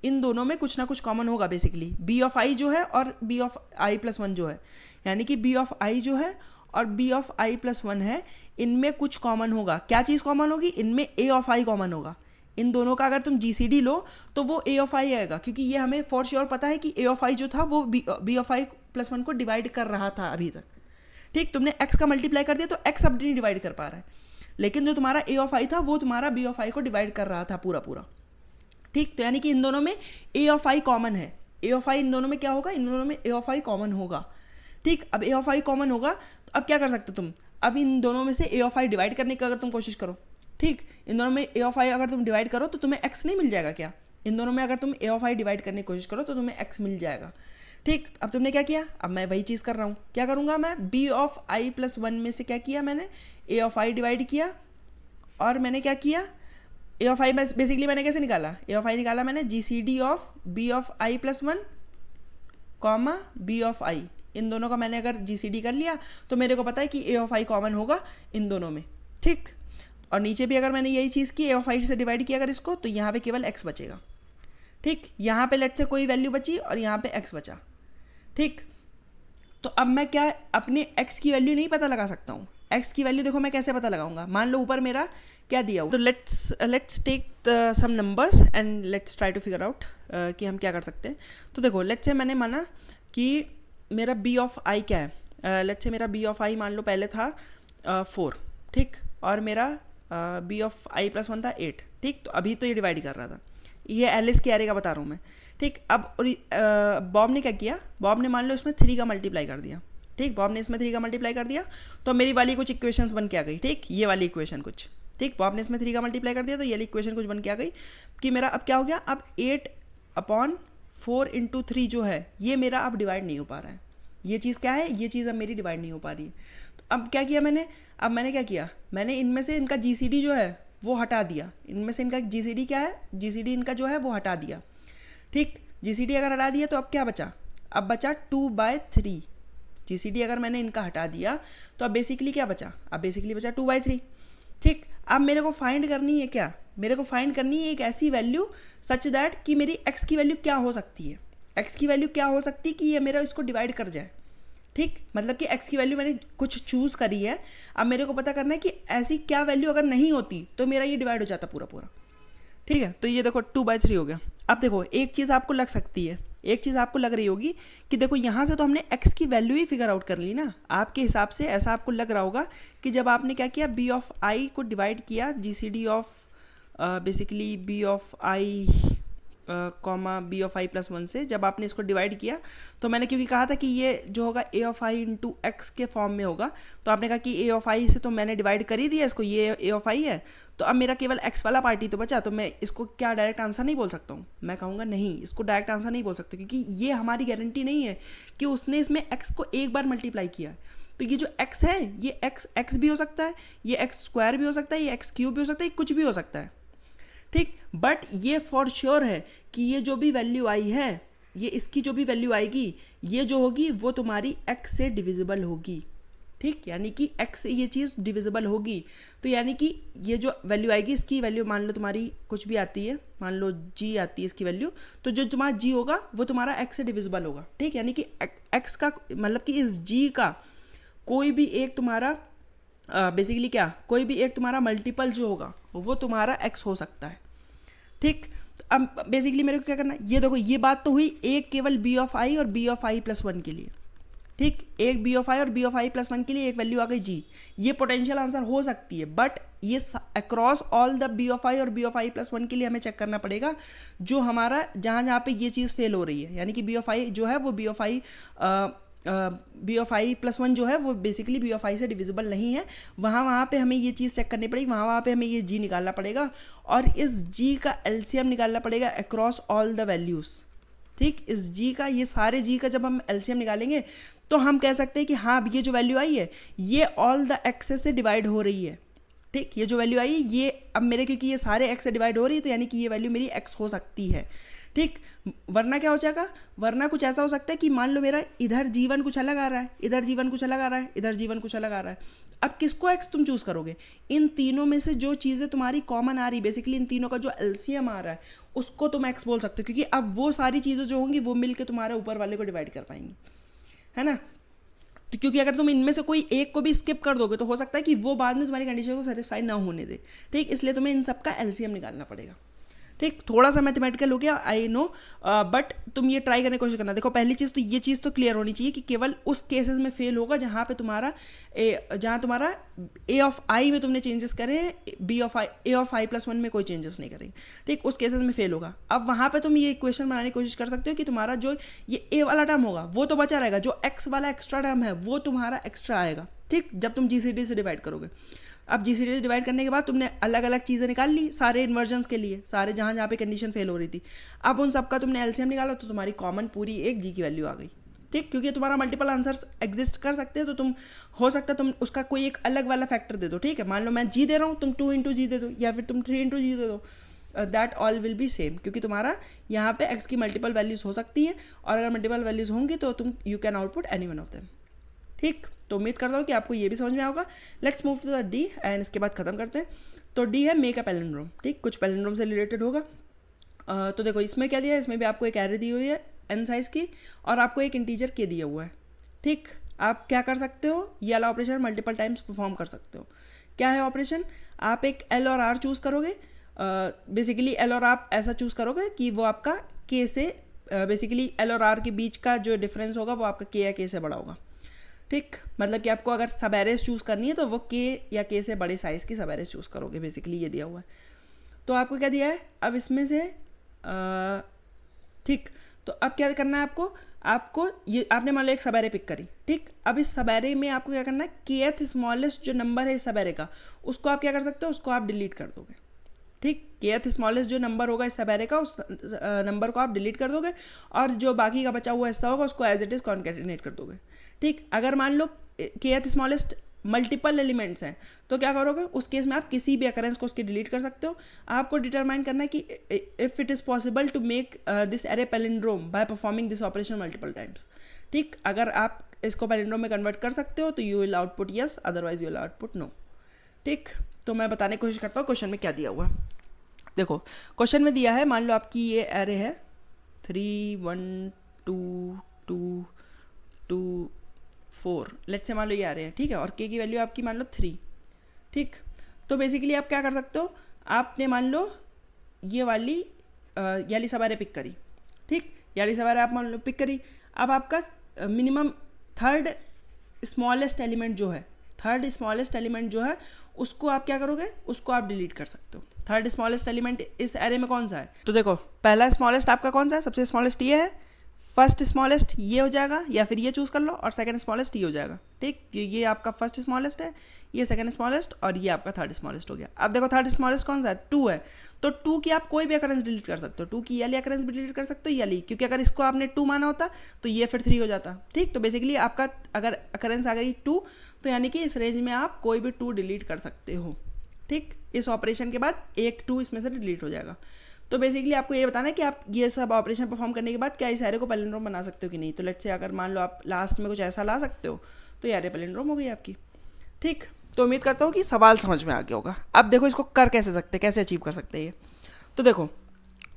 इन दोनों में कुछ ना कुछ कॉमन होगा बेसिकली, b ऑफ i जो है और b ऑफ i+1 जो है, यानी कि b ऑफ i जो है और b ऑफ i+1 है, इनमें कुछ कॉमन होगा। क्या चीज़ कॉमन होगी, इनमें a ऑफ i कॉमन होगा। इन दोनों का अगर तुम GCD लो तो वो a ऑफ i आएगा, क्योंकि ये हमें फॉर श्योर पता है कि a ऑफ i जो था वो b ऑफ i+1 को डिवाइड कर रहा था अभी तक। ठीक, तुमने x का मल्टीप्लाई कर दिया तो x अब नहीं डिवाइड कर पा रहा है, लेकिन जो तुम्हारा a ऑफ i था वो तुम्हारा b ऑफ i को डिवाइड कर रहा था पूरा पूरा। ठीक, तो यानी कि इन दोनों में a ऑफ i कॉमन है, a ऑफ i इन दोनों में क्या होगा, इन दोनों में a ऑफ i कॉमन होगा। ठीक, अब a ऑफ i कॉमन होगा तो अब क्या कर सकते हो तुम, अब इन दोनों में से a ऑफ i डिवाइड करने की अगर तुम कोशिश करो, ठीक, इन दोनों में a ऑफ i अगर तुम डिवाइड करो तो तुम्हें x नहीं मिल जाएगा क्या, इन दोनों में अगर तुम a ऑफ i डिवाइड करने की कोशिश करो तो तुम्हें x मिल जाएगा। ठीक, अब तुमने क्या किया, अब मैं वही चीज़ कर रहा हूँ, क्या करूँगा मैं, b ऑफ i+1 में से क्या किया मैंने, a ऑफ i डिवाइड किया, और मैंने क्या किया, a ऑफ i बेसिकली मैंने कैसे निकाला, a ऑफ i निकाला मैंने GCD of b of i+1 comma b of i, इन दोनों का मैंने अगर GCD कर लिया तो मेरे को पता है कि a ऑफ i कॉमन होगा इन दोनों में। ठीक, और नीचे भी अगर मैंने यही चीज़ की, a ऑफ i से डिवाइड किया अगर इसको, तो यहाँ पे केवल x बचेगा। ठीक, यहाँ पे लेट से कोई वैल्यू बची और यहाँ पे x बचा। ठीक, तो अब मैं क्या अपने x की वैल्यू नहीं पता लगा सकता हूँ, x की वैल्यू देखो मैं कैसे पता लगाऊंगा, मान लो ऊपर मेरा क्या दिया हुआ, तो let's take some numbers and let's try to figure out कि हम क्या कर सकते हैं। तो देखो, लेट्स से मैंने माना कि मेरा b ऑफ i क्या है, लेट्स से मेरा b ऑफ i मान लो पहले था 4, ठीक, और मेरा b ऑफ i+1 था 8। ठीक, तो अभी तो ये डिवाइड कर रहा था, ये एलिस के एरे का बता रहा हूँ मैं। ठीक, अब बॉब ने क्या किया, बॉब ने मान लो इसमें 3 का मल्टीप्लाई कर दिया। ठीक, बॉब ने इसमें 3 का मल्टीप्लाई कर दिया तो मेरी वाली कुछ इक्वेशंस बन के आ गई। ठीक, ये वाली इक्वेशन कुछ, ठीक, बॉब ने इसमें 3 का मल्टीप्लाई कर दिया तो ये वाली इक्वेशन कुछ बन के आ गई कि मेरा अब क्या हो गया, अब 8/4 इंटू 3 जो है ये मेरा अब डिवाइड नहीं हो पा रहा है। ये चीज़ क्या है, ये चीज़ अब मेरी डिवाइड नहीं हो पा रही है। तो अब क्या किया मैंने, अब मैंने क्या किया, मैंने इनमें से इनका GCD जो है वो हटा दिया, इनमें से इनका GCD क्या है, GCD इनका जो है वो हटा दिया। ठीक, GCD अगर हटा दिया तो अब क्या बचा, अब बचा 2/3। GCD अगर मैंने इनका हटा दिया तो अब बेसिकली क्या बचा, अब बेसिकली बचा 2/3। ठीक, अब मेरे को फाइंड करनी है क्या, मेरे को फाइंड करनी है एक ऐसी वैल्यू सच दैट कि मेरी x की वैल्यू क्या हो सकती है, x की वैल्यू क्या हो सकती है कि ये मेरा इसको डिवाइड कर जाए। ठीक, मतलब कि x की वैल्यू मैंने कुछ चूज़ करी है, अब मेरे को पता करना है कि ऐसी क्या वैल्यू अगर नहीं होती तो मेरा ये डिवाइड हो जाता पूरा पूरा। ठीक है, तो ये देखो 2/3 हो गया। अब देखो एक चीज़ आपको लग सकती है, एक चीज़ आपको लग रही होगी कि देखो यहाँ से तो हमने x की वैल्यू ही फिगर आउट कर ली ना, आपके हिसाब से ऐसा आपको लग रहा होगा कि जब आपने क्या किया, b ऑफ i को डिवाइड किया GCD of basically b of i comma b of i+1 से, जब आपने इसको डिवाइड किया तो मैंने क्योंकि कहा था कि ये जो होगा a of i into x के फॉर्म में होगा, तो आपने कहा कि a ऑफ i से तो मैंने डिवाइड कर ही दिया इसको, ये a ऑफ i है, तो अब मेरा केवल x वाला पार्टी तो बचा, तो मैं इसको क्या डायरेक्ट आंसर नहीं बोल सकता हूँ, मैं कहूँगा नहीं, इसको डायरेक्ट आंसर नहीं बोल सकते, क्योंकि ये हमारी गारंटी नहीं है कि उसने इसमें x को एक बार मल्टीप्लाई किया। तो ये जो x है ये x भी हो सकता है, ये x स्क्वायर भी हो सकता है, ये x क्यूब भी हो सकता है, ये कुछ भी हो सकता है, ठीक। बट ये फॉर श्योर है कि ये जो भी वैल्यू आई है, ये इसकी जो भी वैल्यू आएगी, ये जो होगी वो तुम्हारी x से डिविजिबल होगी, ठीक। यानी कि x से ये चीज़ डिविजिबल होगी, तो यानी कि ये जो वैल्यू आएगी, इसकी वैल्यू मान लो तुम्हारी कुछ भी आती है, मान लो g आती है इसकी वैल्यू, तो जो तुम्हारा g होगा वो तुम्हारा x से डिविजिबल होगा, ठीक। यानी कि x का मतलब कि इस g का कोई भी एक तुम्हारा बेसिकली क्या, कोई भी एक तुम्हारा मल्टीपल जो होगा वो तुम्हारा x हो सकता है, ठीक। तो अब बेसिकली मेरे को क्या करना है, ये देखो ये बात तो हुई एक केवल b ऑफ i और b ऑफ i प्लस 1 के लिए, ठीक। एक b ऑफ i और b ऑफ i प्लस 1 के लिए एक वैल्यू आ गई g, ये पोटेंशियल आंसर हो सकती है, बट ये across all the b of i और b ऑफ i प्लस 1 के लिए हमें चेक करना पड़ेगा जो हमारा जहाँ जहाँ पे ये चीज़ फेल हो रही है, यानी कि b ऑफ i जो है वो b ऑफ i प्लस 1 जो है वो बेसिकली b ऑफ i से डिविजिबल नहीं है, वहाँ पे हमें ये चीज़ चेक करनी पड़ेगी, वहाँ पे हमें ये g निकालना पड़ेगा और इस g का एलसीएम निकालना पड़ेगा अक्रॉस ऑल द वैल्यूज़, ठीक। इस g का, ये सारे g का जब हम एलसीएम निकालेंगे तो हम कह सकते हैं कि हाँ ये जो वैल्यू आई है ये ऑल द एक्सेस से डिवाइड हो रही है, ठीक। ये जो वैल्यू आई है ये अब मेरे, क्योंकि ये सारे x से डिवाइड हो रही है तो यानी कि ये वैल्यू मेरी x हो सकती है, ठीक। वरना क्या हो जाएगा, वरना कुछ ऐसा हो सकता है कि मान लो मेरा इधर जीवन कुछ अलग आ रहा है, इधर जीवन कुछ अलग आ रहा है, इधर जीवन कुछ अलग आ रहा है, अब किसको x तुम चूज़ करोगे, इन तीनों में से जो चीज़ें तुम्हारी कॉमन आ रही, बेसिकली इन तीनों का जो एलसीएम आ रहा है उसको तुम x बोल सकते हो, क्योंकि अब वो सारी चीज़ें जो होंगी वो मिलकर तुम्हारे ऊपर वाले को डिवाइड कर पाएंगी, है ना। तो क्योंकि अगर तुम इनमें से कोई एक को भी स्किप कर दोगे तो हो सकता है कि वो बाद में तुम्हारी कंडीशन को सेटिस्फाई ना होने दे, ठीक। इसलिए तुम्हें इन सब का एलसीएम निकालना पड़ेगा, ठीक। थोड़ा सा मैथमेटिकल हो गया आई नो, बट तुम ये ट्राई करने की कोशिश करना। देखो पहली चीज़ तो ये चीज़ तो क्लियर होनी चाहिए कि केवल उस केसेस में फेल होगा जहाँ पे तुम्हारा जहाँ तुम्हारा a ऑफ i में तुमने चेंजेस करे हैं, a ऑफ i प्लस 1 में कोई चेंजेस नहीं करेंगे, ठीक। उस केसेस में फेल होगा। अब वहाँ पे तुम ये इक्वेशन बनाने की कोशिश कर सकते हो कि तुम्हारा जो ये a वाला टर्म होगा वो तो बचा रहेगा, जो x वाला एक्स्ट्रा टर्म है वो तुम्हारा एक्स्ट्रा आएगा, ठीक, जब तुम GCD से डिवाइड करोगे। अब GCD से डिवाइड करने के बाद तुमने अलग अलग चीज़ें निकाल ली सारे इन्वर्जन्स के लिए, सारे जहाँ जहाँ पे कंडीशन फेल हो रही थी, अब उन सब का तुमने एलसीएम निकाला तो तुम्हारी कॉमन पूरी एक g की वैल्यू आ गई, ठीक। क्योंकि तुम्हारा मल्टीपल आंसर्स एग्जिस्ट कर सकते हैं तो तुम हो सकता है तुम उसका कोई एक अलग वाला फैक्टर दे दो, ठीक है। मान लो मैं g दे रहा हूँ, तुम 2 इंटू जी दे दो या फिर तुम 3 इंटू जी दे दो, that all will be same, क्योंकि तुम्हारा यहाँ पे x की मल्टीपल वैल्यूज़ हो सकती हैं और अगर मल्टीपल वैल्यूज़ होंगी तो तुम you can output any one of them, ठीक। तो उम्मीद करता हूँ कि आपको ये भी समझ में आएगा। Let's move to the D and इसके बाद ख़त्म करते हैं। तो डी है मेक अ पैलिंड्रोम, ठीक, कुछ पैलिंड्रोम से रिलेटेड होगा। तो देखो इसमें क्या दिया है, इसमें भी आपको एक एरे दी हुई है n साइज़ की और आपको एक इंटीजर k दिया हुआ है, ठीक। आप क्या कर सकते हो, ये वाला ऑपरेशन मल्टीपल टाइम्स परफॉर्म कर सकते हो। क्या है ऑपरेशन, आप एक l और r चूज़ करोगे, बेसिकली l और आप ऐसा चूज़ करोगे कि वो आपका k से बेसिकली l और r के बीच का जो डिफरेंस होगा वो आपका k या k से बड़ा होगा, ठीक। मतलब कि आपको अगर सब एरेज चूज़ करनी है तो वो k या k से बड़े साइज़ की सब एरेज चूज़ करोगे, बेसिकली ये दिया हुआ है। तो आपको क्या दिया है, अब इसमें से ठीक, तो अब क्या करना है आपको ये आपने मान लो एक सब एरे पिक करी, ठीक। अब इस सब एरे में आपको क्या करना है, kth स्मॉलेस्ट जो नंबर है इस सब एरे का उसको आप क्या कर सकते हो, उसको आप डिलीट कर दोगे, ठीक। kth स्मॉलेस्ट जो नंबर होगा इस सब एरे का उस नंबर को आप डिलीट कर दोगे और जो बाकी का बचा हुआ हिस्सा होगा उसको एज इट इज़ कॉन्केटिनेट कर दोगे, ठीक। अगर मान लो kth स्मॉलेस्ट मल्टीपल एलिमेंट्स हैं तो क्या करोगे, उस केस में आप किसी भी अकरेंस को उसके डिलीट कर सकते हो। आपको डिटरमाइन करना है कि if it is possible to make this array palindrome by performing this operation multiple times, ठीक। अगर आप इसको पैलिंड्रोम में कन्वर्ट कर सकते हो तो you will output yes, otherwise you will output no, ठीक। तो मैं बताने की कोशिश करता हूँ क्वेश्चन में क्या दिया हुआ है। देखो क्वेश्चन में दिया है, मान लो आपकी ये एरे है 3 1 2 2 2 4, लेट्स से मान लो ये आ रहे हैं, ठीक है, और k की वैल्यू आपकी मान लो 3, ठीक। तो बेसिकली आप क्या कर सकते हो, आपने मान लो ये वाली सब एरे पिक करी, ठीक, याली सब एरे आप मान लो पिक करी। अब आपका मिनिमम थर्ड स्मॉलेस्ट एलिमेंट जो है उसको आप क्या करोगे, उसको आप डिलीट कर सकते हो। थर्ड स्मॉलेस्ट एलिमेंट इस एरे में कौन सा है, तो देखो पहला स्मॉलेस्ट आपका कौन सा है, सबसे स्मॉलेस्ट ये है फर्स्ट स्मॉलेस्ट ये हो जाएगा, या फिर ये चूज़ कर लो, और सेकंड स्मॉलेस्ट ये हो जाएगा। ठीक, ये आपका फर्स्ट स्मॉलेस्ट है, ये सेकंड स्मॉलेस्ट, और ये आपका थर्ड स्मॉलेस्ट हो गया। अब देखो थर्ड स्मॉलेस्ट कौन सा है, 2 है, तो 2 की आप कोई भी अकरेंस डिलीट कर सकते हो, 2 की ये अकरेंस भी डिलीट कर सकते हो, ये क्योंकि अगर इसको आपने 2 माना होता तो ये फिर 3 हो जाता। ठीक, तो बेसिकली आपका अगर अकरेंस आ गई 2, तो यानी कि इस रेंज में आप कोई भी 2 डिलीट कर सकते हो। ठीक, इस ऑपरेशन के बाद एक 2 इसमें से डिलीट हो जाएगा। तो बेसिकली आपको ये बताना है कि आप ये सब ऑपरेशन परफॉर्म करने के बाद क्या इस एरे को पैलिंड्रोम बना सकते हो कि नहीं। तो लेट्स से अगर मान लो आप लास्ट में कुछ ऐसा ला सकते हो तो ये एरे पैलिंड्रोम हो गई आपकी। ठीक, तो उम्मीद करता हूँ कि सवाल समझ में आ गया होगा। अब देखो इसको कर कैसे सकते हैं, कैसे अचीव कर सकते हैं ये। तो देखो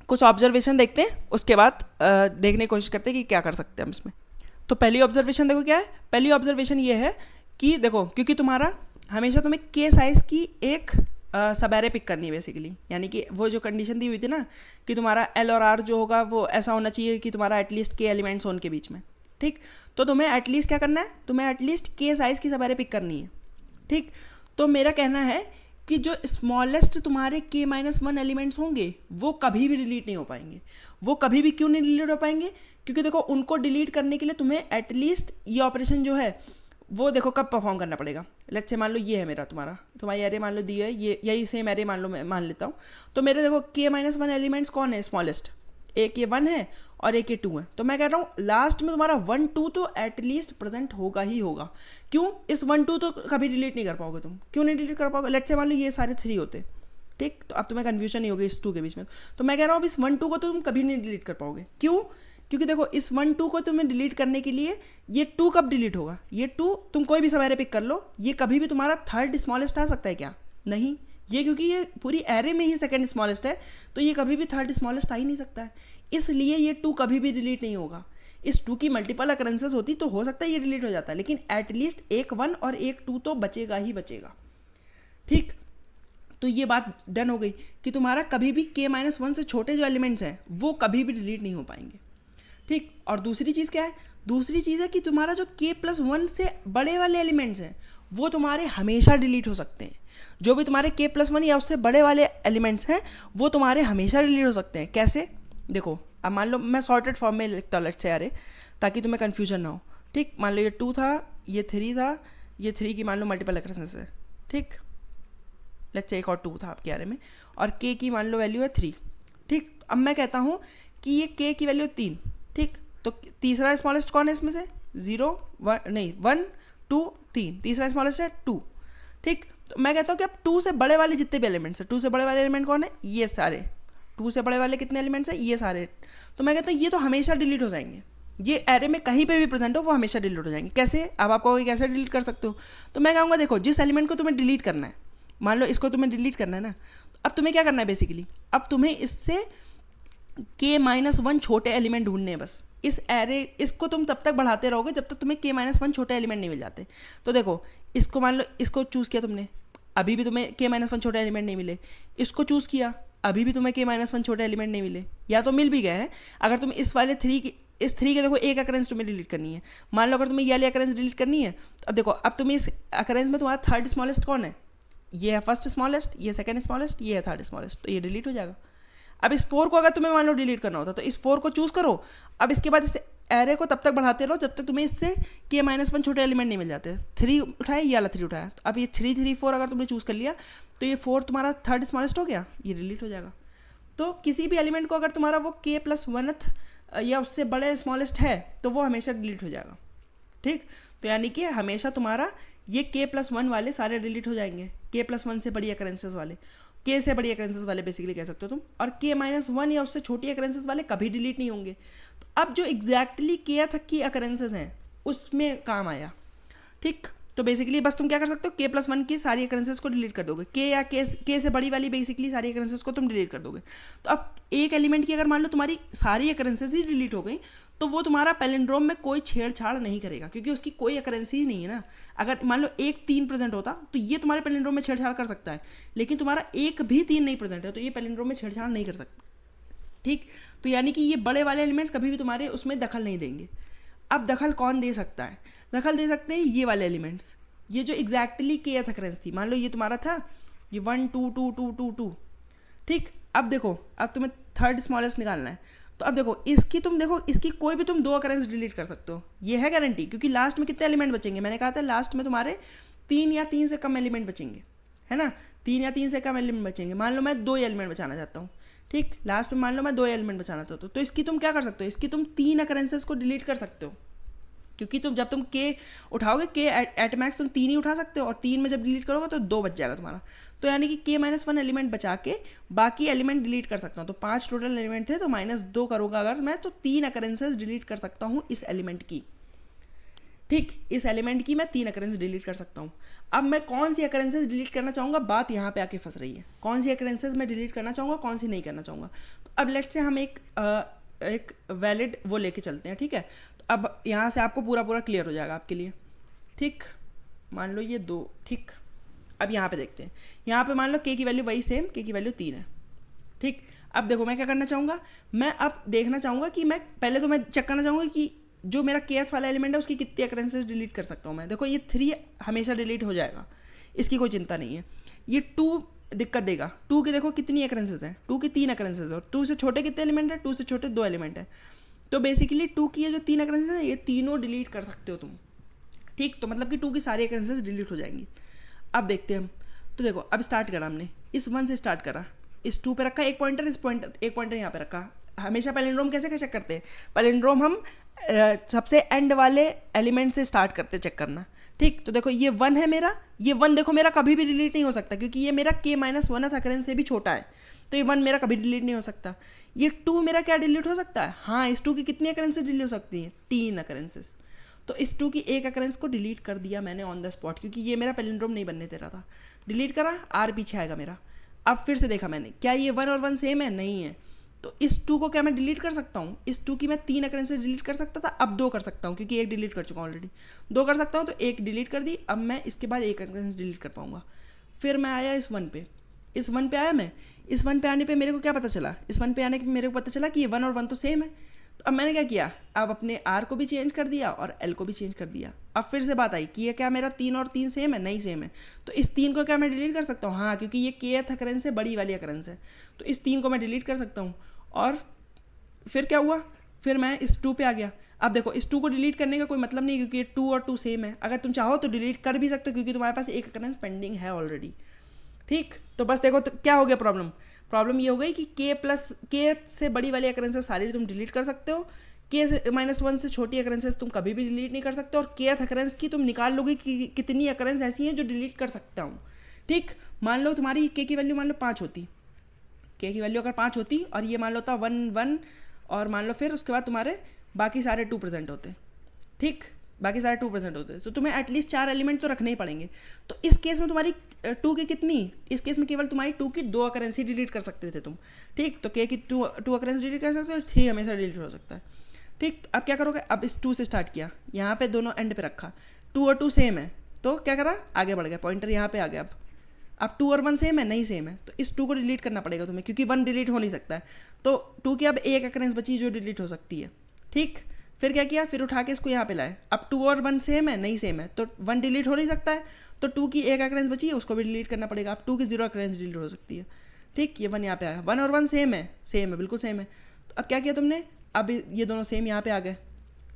कुछ ऑब्जर्वेशन देखते हैं, उसके बाद देखने की कोशिश करते हैं कि क्या कर सकते हैं हम इसमें। तो पहली ऑब्जर्वेशन देखो क्या है, पहली ऑब्जर्वेशन ये है कि देखो क्योंकि तुम्हारा हमेशा तुम्हें के साइज़ की एक सब एरे पिक करनी है बेसिकली, यानी कि वो जो कंडीशन दी हुई थी ना कि तुम्हारा एल और आर जो होगा वो ऐसा होना चाहिए कि तुम्हारा एटलीस्ट के एलिमेंट्स हो उनके बीच में। ठीक, तो तुम्हें एटलीस्ट क्या करना है, तुम्हें एटलीस्ट के साइज़ की सब एरे पिक करनी है। ठीक, तो मेरा कहना है कि जो स्मॉलेस्ट तुम्हारे k-1 एलिमेंट्स होंगे वो कभी भी डिलीट नहीं हो पाएंगे। वो कभी भी क्यों नहीं डिलीट हो पाएंगे, क्योंकि देखो उनको डिलीट करने के लिए तुम्हें एटलीस्ट ये ऑपरेशन जो है वो देखो कब परफॉर्म करना पड़ेगा। लेट्स से मान लो ये है मेरा तुम्हारी एरे मान लो दी है, ये यही सेम एरे मान लो मैं मान लेता हूँ। तो मेरे देखो k-1 एलिमेंट्स कौन है स्मॉलेस्ट, एक ये 1 है और एक ये 2 है। तो मैं कह रहा हूँ लास्ट में तुम्हारा 1 2 तो एटलीस्ट प्रेजेंट होगा ही होगा। क्यों, इस 1 2 तो कभी डिलीट नहीं कर पाओगे तुम। क्यों नहीं डिलीट कर पाओगे, लेट्स से मान लो ये सारे 3 होते। ठीक, तो अब तुम्हें कन्फ्यूजन नहीं होगी इस 2 के बीच में। तो मैं कह रहा हूँ अब इस 1 2 को तो तुम कभी नहीं डिलीट कर पाओगे। क्यों, क्योंकि देखो इस 1 2 को तुम्हें डिलीट करने के लिए ये 2 कब डिलीट होगा, ये 2 तुम कोई भी सब एरे पिक कर लो, ये कभी भी तुम्हारा थर्ड स्मॉलेस्ट आ सकता है क्या, नहीं। ये क्योंकि ये पूरी एरे में ही सेकंड स्मॉलेस्ट है तो ये कभी भी थर्ड स्मॉलेस्ट आ ही नहीं सकता है, इसलिए ये 2 कभी भी डिलीट नहीं होगा। इस 2 की मल्टीपल अकरेंसेस होती तो हो सकता है ये डिलीट हो जाता है, लेकिन एटलीस्ट एक 1 और एक 2 तो बचेगा ही बचेगा। ठीक, तो ये बात डन हो गई कि तुम्हारा कभी भी k-1 से छोटे जो एलिमेंट्स हैं वो कभी भी डिलीट नहीं हो पाएंगे। ठीक, और दूसरी चीज़ क्या है, दूसरी चीज़ है कि तुम्हारा जो k+1 से बड़े वाले एलिमेंट्स हैं वो तुम्हारे हमेशा डिलीट हो सकते हैं। जो भी तुम्हारे k+1 या उससे बड़े वाले एलिमेंट्स हैं वो तुम्हारे हमेशा डिलीट हो सकते हैं। कैसे, देखो अब मान लो मैं सॉर्टेड फॉर्म में लिखता हूँ लेट्स से अरे, ताकि तुम्हें कन्फ्यूजन ना हो। ठीक, मान लो ये 2 था, ये 3 था, ये 3 की मान लो मल्टीपल अकरेंसेस है। ठीक, लेट्स से एक और 2 था आपके अरे में, और k की मान लो वैल्यू है 3। ठीक, अब मैं कहता हूँ कि ये k की वैल्यू 3। ठीक, तो तीसरा स्मॉलेस्ट कौन है इसमें से, 0 1 नहीं 1 2 3, तीसरा स्मॉलेस्ट है 2। ठीक, तो मैं कहता हूँ कि अब 2 से बड़े वाले जितने भी एलिमेंट्स हैं, 2 से बड़े वाले एलिमेंट कौन है, ये सारे। 2 से बड़े वाले कितने एलिमेंट्स हैं, ये सारे। तो मैं कहता हूँ ये तो हमेशा डिलीट हो जाएंगे, ये एरे में कहीं पे भी प्रेजेंट हो वो हमेशा डिलीट हो जाएंगे। कैसे, अब आप कहोगे कैसे डिलीट कर सकते हो, तो मैं कहूँगा देखो जिस एलिमेंट को तुम्हें डिलीट करना है, मान लो इसको तुम्हें डिलीट करना है ना, अब तुम्हें क्या करना है बेसिकली, अब तुम्हें इससे k-1 छोटे एलिमेंट ढूंढने हैं बस। इस एरे इसको तुम तब तक बढ़ाते रहोगे जब तक तुम्हें k-1 छोटे एलिमेंट नहीं मिल जाते। तो देखो इसको मान लो इसको चूज़ किया तुमने, अभी भी तुम्हें k-1 छोटे एलिमेंट नहीं मिले। इसको चूज़ किया, अभी भी तुम्हें k-1 छोटे एलिमेंट नहीं मिले, या तो मिल भी गए हैं। अगर तुम इस वाले 3 की इस 3 के देखो एक अकरेंस तुम्हें डिलीट करनी है, मान लो अगर तुम्हें ये वाली अकरेंस डिलीट करनी है, अब देखो अब तुम्हें इस अकरेंस में तुम्हारा थर्ड स्मॉलेस्ट कौन है, ये है फर्स्ट स्मॉलेस्ट, ये सेकंड स्मॉलेस्ट, ये है थर्ड स्मॉलेस्ट, तो ये डिलीट हो जाएगा। अब इस 4 को अगर तुम्हें मान लो डिलीट करना होता तो इस 4 को चूज़ करो। अब इसके बाद इस एरे को तब तक बढ़ाते रहो जब तक तुम्हें इससे k-1 छोटे एलिमेंट नहीं मिल जाते। 3 उठाए, ये वाला 3 उठाया, तो अब ये 3 3 4 अगर तुमने चूज़ कर लिया तो ये 4 तुम्हारा थर्ड स्मॉलेस्ट हो गया, ये डिलीट हो जाएगा। तो किसी भी एलिमेंट को अगर तुम्हारा वो k+1 या उससे बड़े स्मॉलेस्ट है तो वो हमेशा डिलीट हो जाएगा। ठीक, तो यानी कि हमेशा तुम्हारा ये k+1 वाले सारे डिलीट हो जाएंगे, k+1 से बड़ी अकरेंसेस वाले, k से बड़ी अकरेंसेस वाले बेसिकली कह सकते हो तुम, और k-1 या उससे छोटी अकरेंसेस वाले कभी डिलीट नहीं होंगे। तो अब जो एग्जैक्टली k तक की अकरेंसेस हैं उसमें काम आया। ठीक, तो बेसिकली बस तुम क्या कर सकते हो, k+1 की सारी अकरेंसेस को डिलीट कर दोगे, k या k से बड़ी वाली बेसिकली सारी अकरेंसेस को तुम डिलीट कर दोगे। तो अब एक एलिमेंट की अगर मान लो तुम्हारी सारी अकरेंसेस ही डिलीट हो गई तो वो तुम्हारा पैलिंड्रोम में कोई छेड़छाड़ नहीं करेगा, क्योंकि उसकी कोई अकरेंसी ही नहीं है ना। अगर मान लो एक 3 प्रेजेंट होता तो ये तुम्हारे पैलिंड्रोम में छेड़छाड़ कर सकता है, लेकिन तुम्हारा एक भी 3 नहीं प्रेजेंट है तो ये पैलिंड्रोम में छेड़छाड़ नहीं कर सकता। ठीक, तो यानी कि ये बड़े वाले एलिमेंट्स कभी भी तुम्हारे उसमें दखल नहीं देंगे। अब दखल कौन दे सकता है, दखल दे सकते हैं ये वाले एलिमेंट्स, ये जो एग्जैक्टली k अकरेंस थी। मान लो ये तुम्हारा था ये 1 2 2 2 2 2। ठीक, अब देखो अब तुम्हें थर्ड स्मॉलेस्ट निकालना है, तो अब देखो इसकी तुम देखो इसकी कोई भी तुम दो अकरेंस डिलीट कर सकते हो, ये है गारंटी, क्योंकि लास्ट में कितने एलिमेंट बचेंगे, मैंने कहा था लास्ट में तुम्हारे 3 या 3 से कम एलिमेंट बचेंगे, है ना, 3 या 3 से कम एलिमेंट बचेंगे। मान लो मैं 2 एलिमेंट बचाना चाहता हूँ, ठीक, लास्ट में मान लो मैं 2 एलिमेंट बचाना चाहता हूँ, तो इसकी तुम क्या कर सकते हो, इसकी तुम 3 अकरेंसेस को डिलीट कर सकते हो, क्योंकि तुम जब तुम के उठाओगे के एट मैक्स तुम 3 ही उठा सकते हो, और 3 में जब डिलीट करोगे तो 2 बच जाएगा तुम्हारा। तो यानी कि k-1 एलिमेंट बचा के बाकी एलिमेंट डिलीट कर सकता हूँ। तो 5 टोटल एलिमेंट थे, तो -2 करूँगा अगर मैं, तो 3 अकरेंसेस डिलीट कर सकता हूँ इस एलिमेंट की, ठीक, इस एलिमेंट की मैं 3 अकरेंस डिलीट कर सकता हूँ। अब मैं कौन सी अकरेंसेस डिलीट करना चाहूँगा, बात यहाँ पे आके फंस रही है, कौन सी अकरेंसेस मैं डिलीट करना चाहूँगा, कौन सी नहीं करना चाहूँगा। तो अब लेट से हम एक वैलिड वो लेके चलते हैं, ठीक है। तो अब यहाँ से आपको पूरा क्लियर हो जाएगा आपके लिए, ठीक, मान लो ये 2, ठीक। अब यहाँ पे देखते हैं, यहाँ पे मान लो k की वैल्यू वही सेम, k की वैल्यू 3 है, ठीक। अब देखो मैं क्या करना चाहूँगा, मैं अब देखना चाहूँगा कि मैं पहले तो मैं चेक करना चाहूँगा कि जो मेरा kth वाला एलिमेंट है उसकी कितनी अकरेंसेस डिलीट कर सकता हूँ मैं। देखो ये 3 हमेशा डिलीट हो जाएगा, इसकी कोई चिंता नहीं है। ये 2 दिक्कत देगा, 2 की देखो कितनी अकरेंसेस हैं, 2 की 3 अकरेंसेस है, और 2 से छोटे कितने एलिमेंट है, 2 से छोटे 2 एलिमेंट है। तो बेसिकली 2 की ये जो 3 अकरेंसेस है ये तीनों डिलीट कर सकते हो तुम, ठीक। तो मतलब कि 2 की सारी अकरेंसेस डिलीट हो जाएंगी। अब देखते हैं हम, तो देखो अब स्टार्ट करा हमने, इस 1 से स्टार्ट करा, इस 2 पे रखा एक पॉइंटर, एक पॉइंटर यहाँ पे रखा। हमेशा पैलिंड्रोम कैसे चेक करते हैं, पैलिंड्रोम हम सबसे एंड वाले एलिमेंट से स्टार्ट करते चेक करना, ठीक। तो देखो ये 1 है मेरा, ये 1 देखो मेरा कभी भी डिलीट नहीं हो सकता, क्योंकि ये मेरा k-1 अकरेंस से भी छोटा है, तो ये 1 मेरा कभी डिलीट नहीं हो सकता। ये 2 मेरा क्या डिलीट हो सकता है, हाँ, इस 2 की कितनी अकरेंसेस डिलीट हो सकती हैं, 3 अकरेंसेस। तो इस 2 की एक अकरेंस को डिलीट कर दिया मैंने ऑन द स्पॉट, क्योंकि ये मेरा पैलिंड्रोम नहीं बनने दे रहा था। डिलीट करा, r पीछे आएगा मेरा। अब फिर से देखा मैंने, क्या ये 1 और 1 सेम है, नहीं है। तो इस 2 को क्या मैं डिलीट कर सकता हूँ, इस 2 की मैं 3 अकरेंसेस डिलीट कर सकता था, अब 2 कर सकता हूँ, क्योंकि एक डिलीट कर चुका हूँ ऑलरेडी। 2 कर सकता हूँ, तो एक डिलीट कर दी, अब मैं इसके बाद एक अकरेंस डिलीट कर पाऊँगा। फिर मैं आया इस 1 पे, इस 1 पे आया मैं, इस 1 पे आने पे मेरे को क्या पता चला, इस 1 पे आने पे मेरे को पता चला कि ये 1 और 1 तो सेम है। तो अब मैंने क्या किया, अब अपने r को भी चेंज कर दिया और l को भी चेंज कर दिया। अब फिर से बात आई कि ये क्या मेरा 3 और 3 सेम है, नहीं सेम है। तो इस 3 को क्या मैं डिलीट कर सकता हूँ, हाँ, क्योंकि ये kth अकरेंस है, बड़ी वाली अकरेंस है, तो इस 3 को मैं डिलीट कर सकता हूँ। और फिर क्या हुआ, फिर मैं इस 2 पे आ गया। अब देखो इस 2 को डिलीट करने का कोई मतलब नहीं, क्योंकि ये 2 और 2 सेम है। अगर तुम चाहो तो डिलीट कर भी सकते हो, क्योंकि तुम्हारे पास एक अकरेंस पेंडिंग है ऑलरेडी, ठीक। तो बस देखो तो क्या हो गया प्रॉब्लम ये हो गई कि k से बड़ी वाली अकरेंसेस सारी तुम डिलीट कर सकते हो, k-1 से छोटी अकरेंसेस तुम कभी भी डिलीट नहीं कर सकते, और kth अकरेंस की तुम निकाल लोगे कि कितनी अकरेंस ऐसी हैं जो डिलीट कर सकता हूँ, ठीक। मान लो तुम्हारी k की वैल्यू मान लो 5 होती, k की वैल्यू अगर 5 होती और ये मान लो था 1 1, और मान लो फिर उसके बाद तुम्हारे बाकी सारे 2 प्रेजेंट होते, ठीक, बाकी सारे 2 प्रेजेंट होते, तो तुम्हें एटलीस्ट 4 एलिमेंट तो रखने ही पड़ेंगे। तो इस केस में तुम्हारी 2 की कितनी, इस केस में केवल तुम्हारी 2 की 2 अकरेंस ही डिलीट कर सकते थे तुम, ठीक। तो k की 2 अकरेंस डिलीट कर सकते हो, 3 हमेशा डिलीट हो सकता है, ठीक। अब क्या करोगे, अब इस 2 से स्टार्ट किया, यहाँ पे दोनों एंड पे रखा, 2 और 2 सेम है, तो क्या करा, आगे बढ़ गया, पॉइंटर यहाँ पे आ गया। अब 2 और 1 सेम है, नहीं सेम है, तो इस 2 को डिलीट करना पड़ेगा तुम्हें, क्योंकि 1 डिलीट हो नहीं सकता है। तो 2 की अब एक अकरेंस बची जो डिलीट हो सकती है, ठीक। फिर क्या किया, फिर उठा के इसको यहाँ पे लाए। अब 2 और 1 सेम है, नहीं सेम है, तो 1 डिलीट हो नहीं सकता है, तो 2 की एक अकरेंस बची है, उसको भी डिलीट करना पड़ेगा। अब 2 की 0 अकरेंस डिलीट हो सकती है, ठीक। ये 1 यहाँ पे आया, 1 और 1 सेम है, बिल्कुल सेम है। तो अब क्या किया तुमने, अब ये दोनों सेम यहाँ पे आ गए,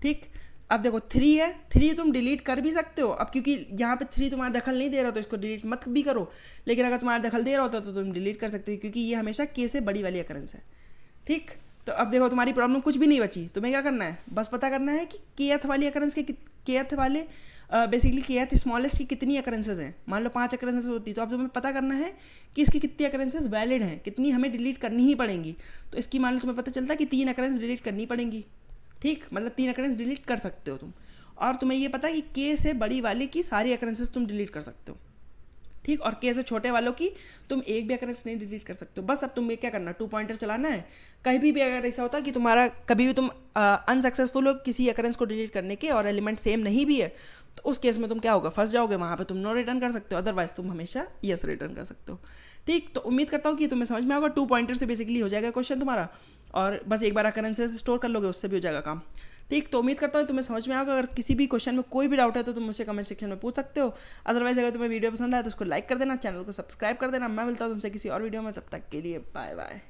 ठीक। अब देखो 3 है, 3 तुम डिलीट कर भी सकते हो, अब क्योंकि यहाँ पे 3 तुम्हारा दखल नहीं दे रहा तो इसको डिलीट मत भी करो, लेकिन अगर तुम्हारा दखल दे रहा होता तो तुम डिलीट कर सकते हो, क्योंकि ये हमेशा k से बड़ी वाली अकरेंस है, ठीक। तो अब देखो तुम्हारी प्रॉब्लम कुछ भी नहीं बची, तुम्हें क्या करना है, बस पता करना है कि kth वाली अकरेंस के kth वाले बेसिकली kth स्मॉलेस्ट की कितनी अकरेंसेज हैं। मान लो 5 अकरेंसेज होती, तो अब तुम्हें पता करना है कि इसकी कितनी अकरेंसेज वैलिड हैं, कितनी हमें डिलीट करनी ही पड़ेंगी। तो इसकी मान लो तुम्हें पता चलता है कि 3 अकरेंस डिलीट करनी पड़ेंगी, ठीक, मतलब 3 अकरेंस डिलीट कर सकते हो तुम। और तुम्हें ये पता है कि k से बड़ी वाले की सारी अकरेंसेस तुम डिलीट कर सकते हो, ठीक, और k से छोटे वालों की तुम एक भी अकरेंस नहीं डिलीट कर सकते हो। बस अब तुम्हें क्या करना, 2 पॉइंटर चलाना है। कहीं भी अगर ऐसा होता है कि तुम्हारा कभी भी तुम अनसक्सेसफुल हो किसी अकरेंस को डिलीट करने के और एलिमेंट सेम नहीं भी है, तो उस केस में तुम क्या होगा, फंस जाओगे, वहाँ पे तुम नो रिटर्न कर सकते हो, अदरवाइज तुम हमेशा यस रिटर्न कर सकते हो, ठीक। तो उम्मीद करता हूँ कि तुम्हें समझ में आएगा, 2 पॉइंटर से बेसिकली हो जाएगा क्वेश्चन तुम्हारा, और बस एक बार अकरेंसेस स्टोर कर लोगे, उससे भी हो जाएगा काम, ठीक। तो उम्मीद करता हूँ तुम्हें समझ में आएगा। अगर किसी भी क्वेश्चन में कोई भी डाउट है तो तुम मुझसे कमेंट सेक्शन में पूछ सकते हो। अदरवाइज अगर तुम्हें वीडियो पसंद आए तो उसको लाइक कर देना, चैनल को सब्सक्राइब कर देना। मैं मिलता हूँ तुमसे किसी और वीडियो में, तब तक के लिए बाय बाय।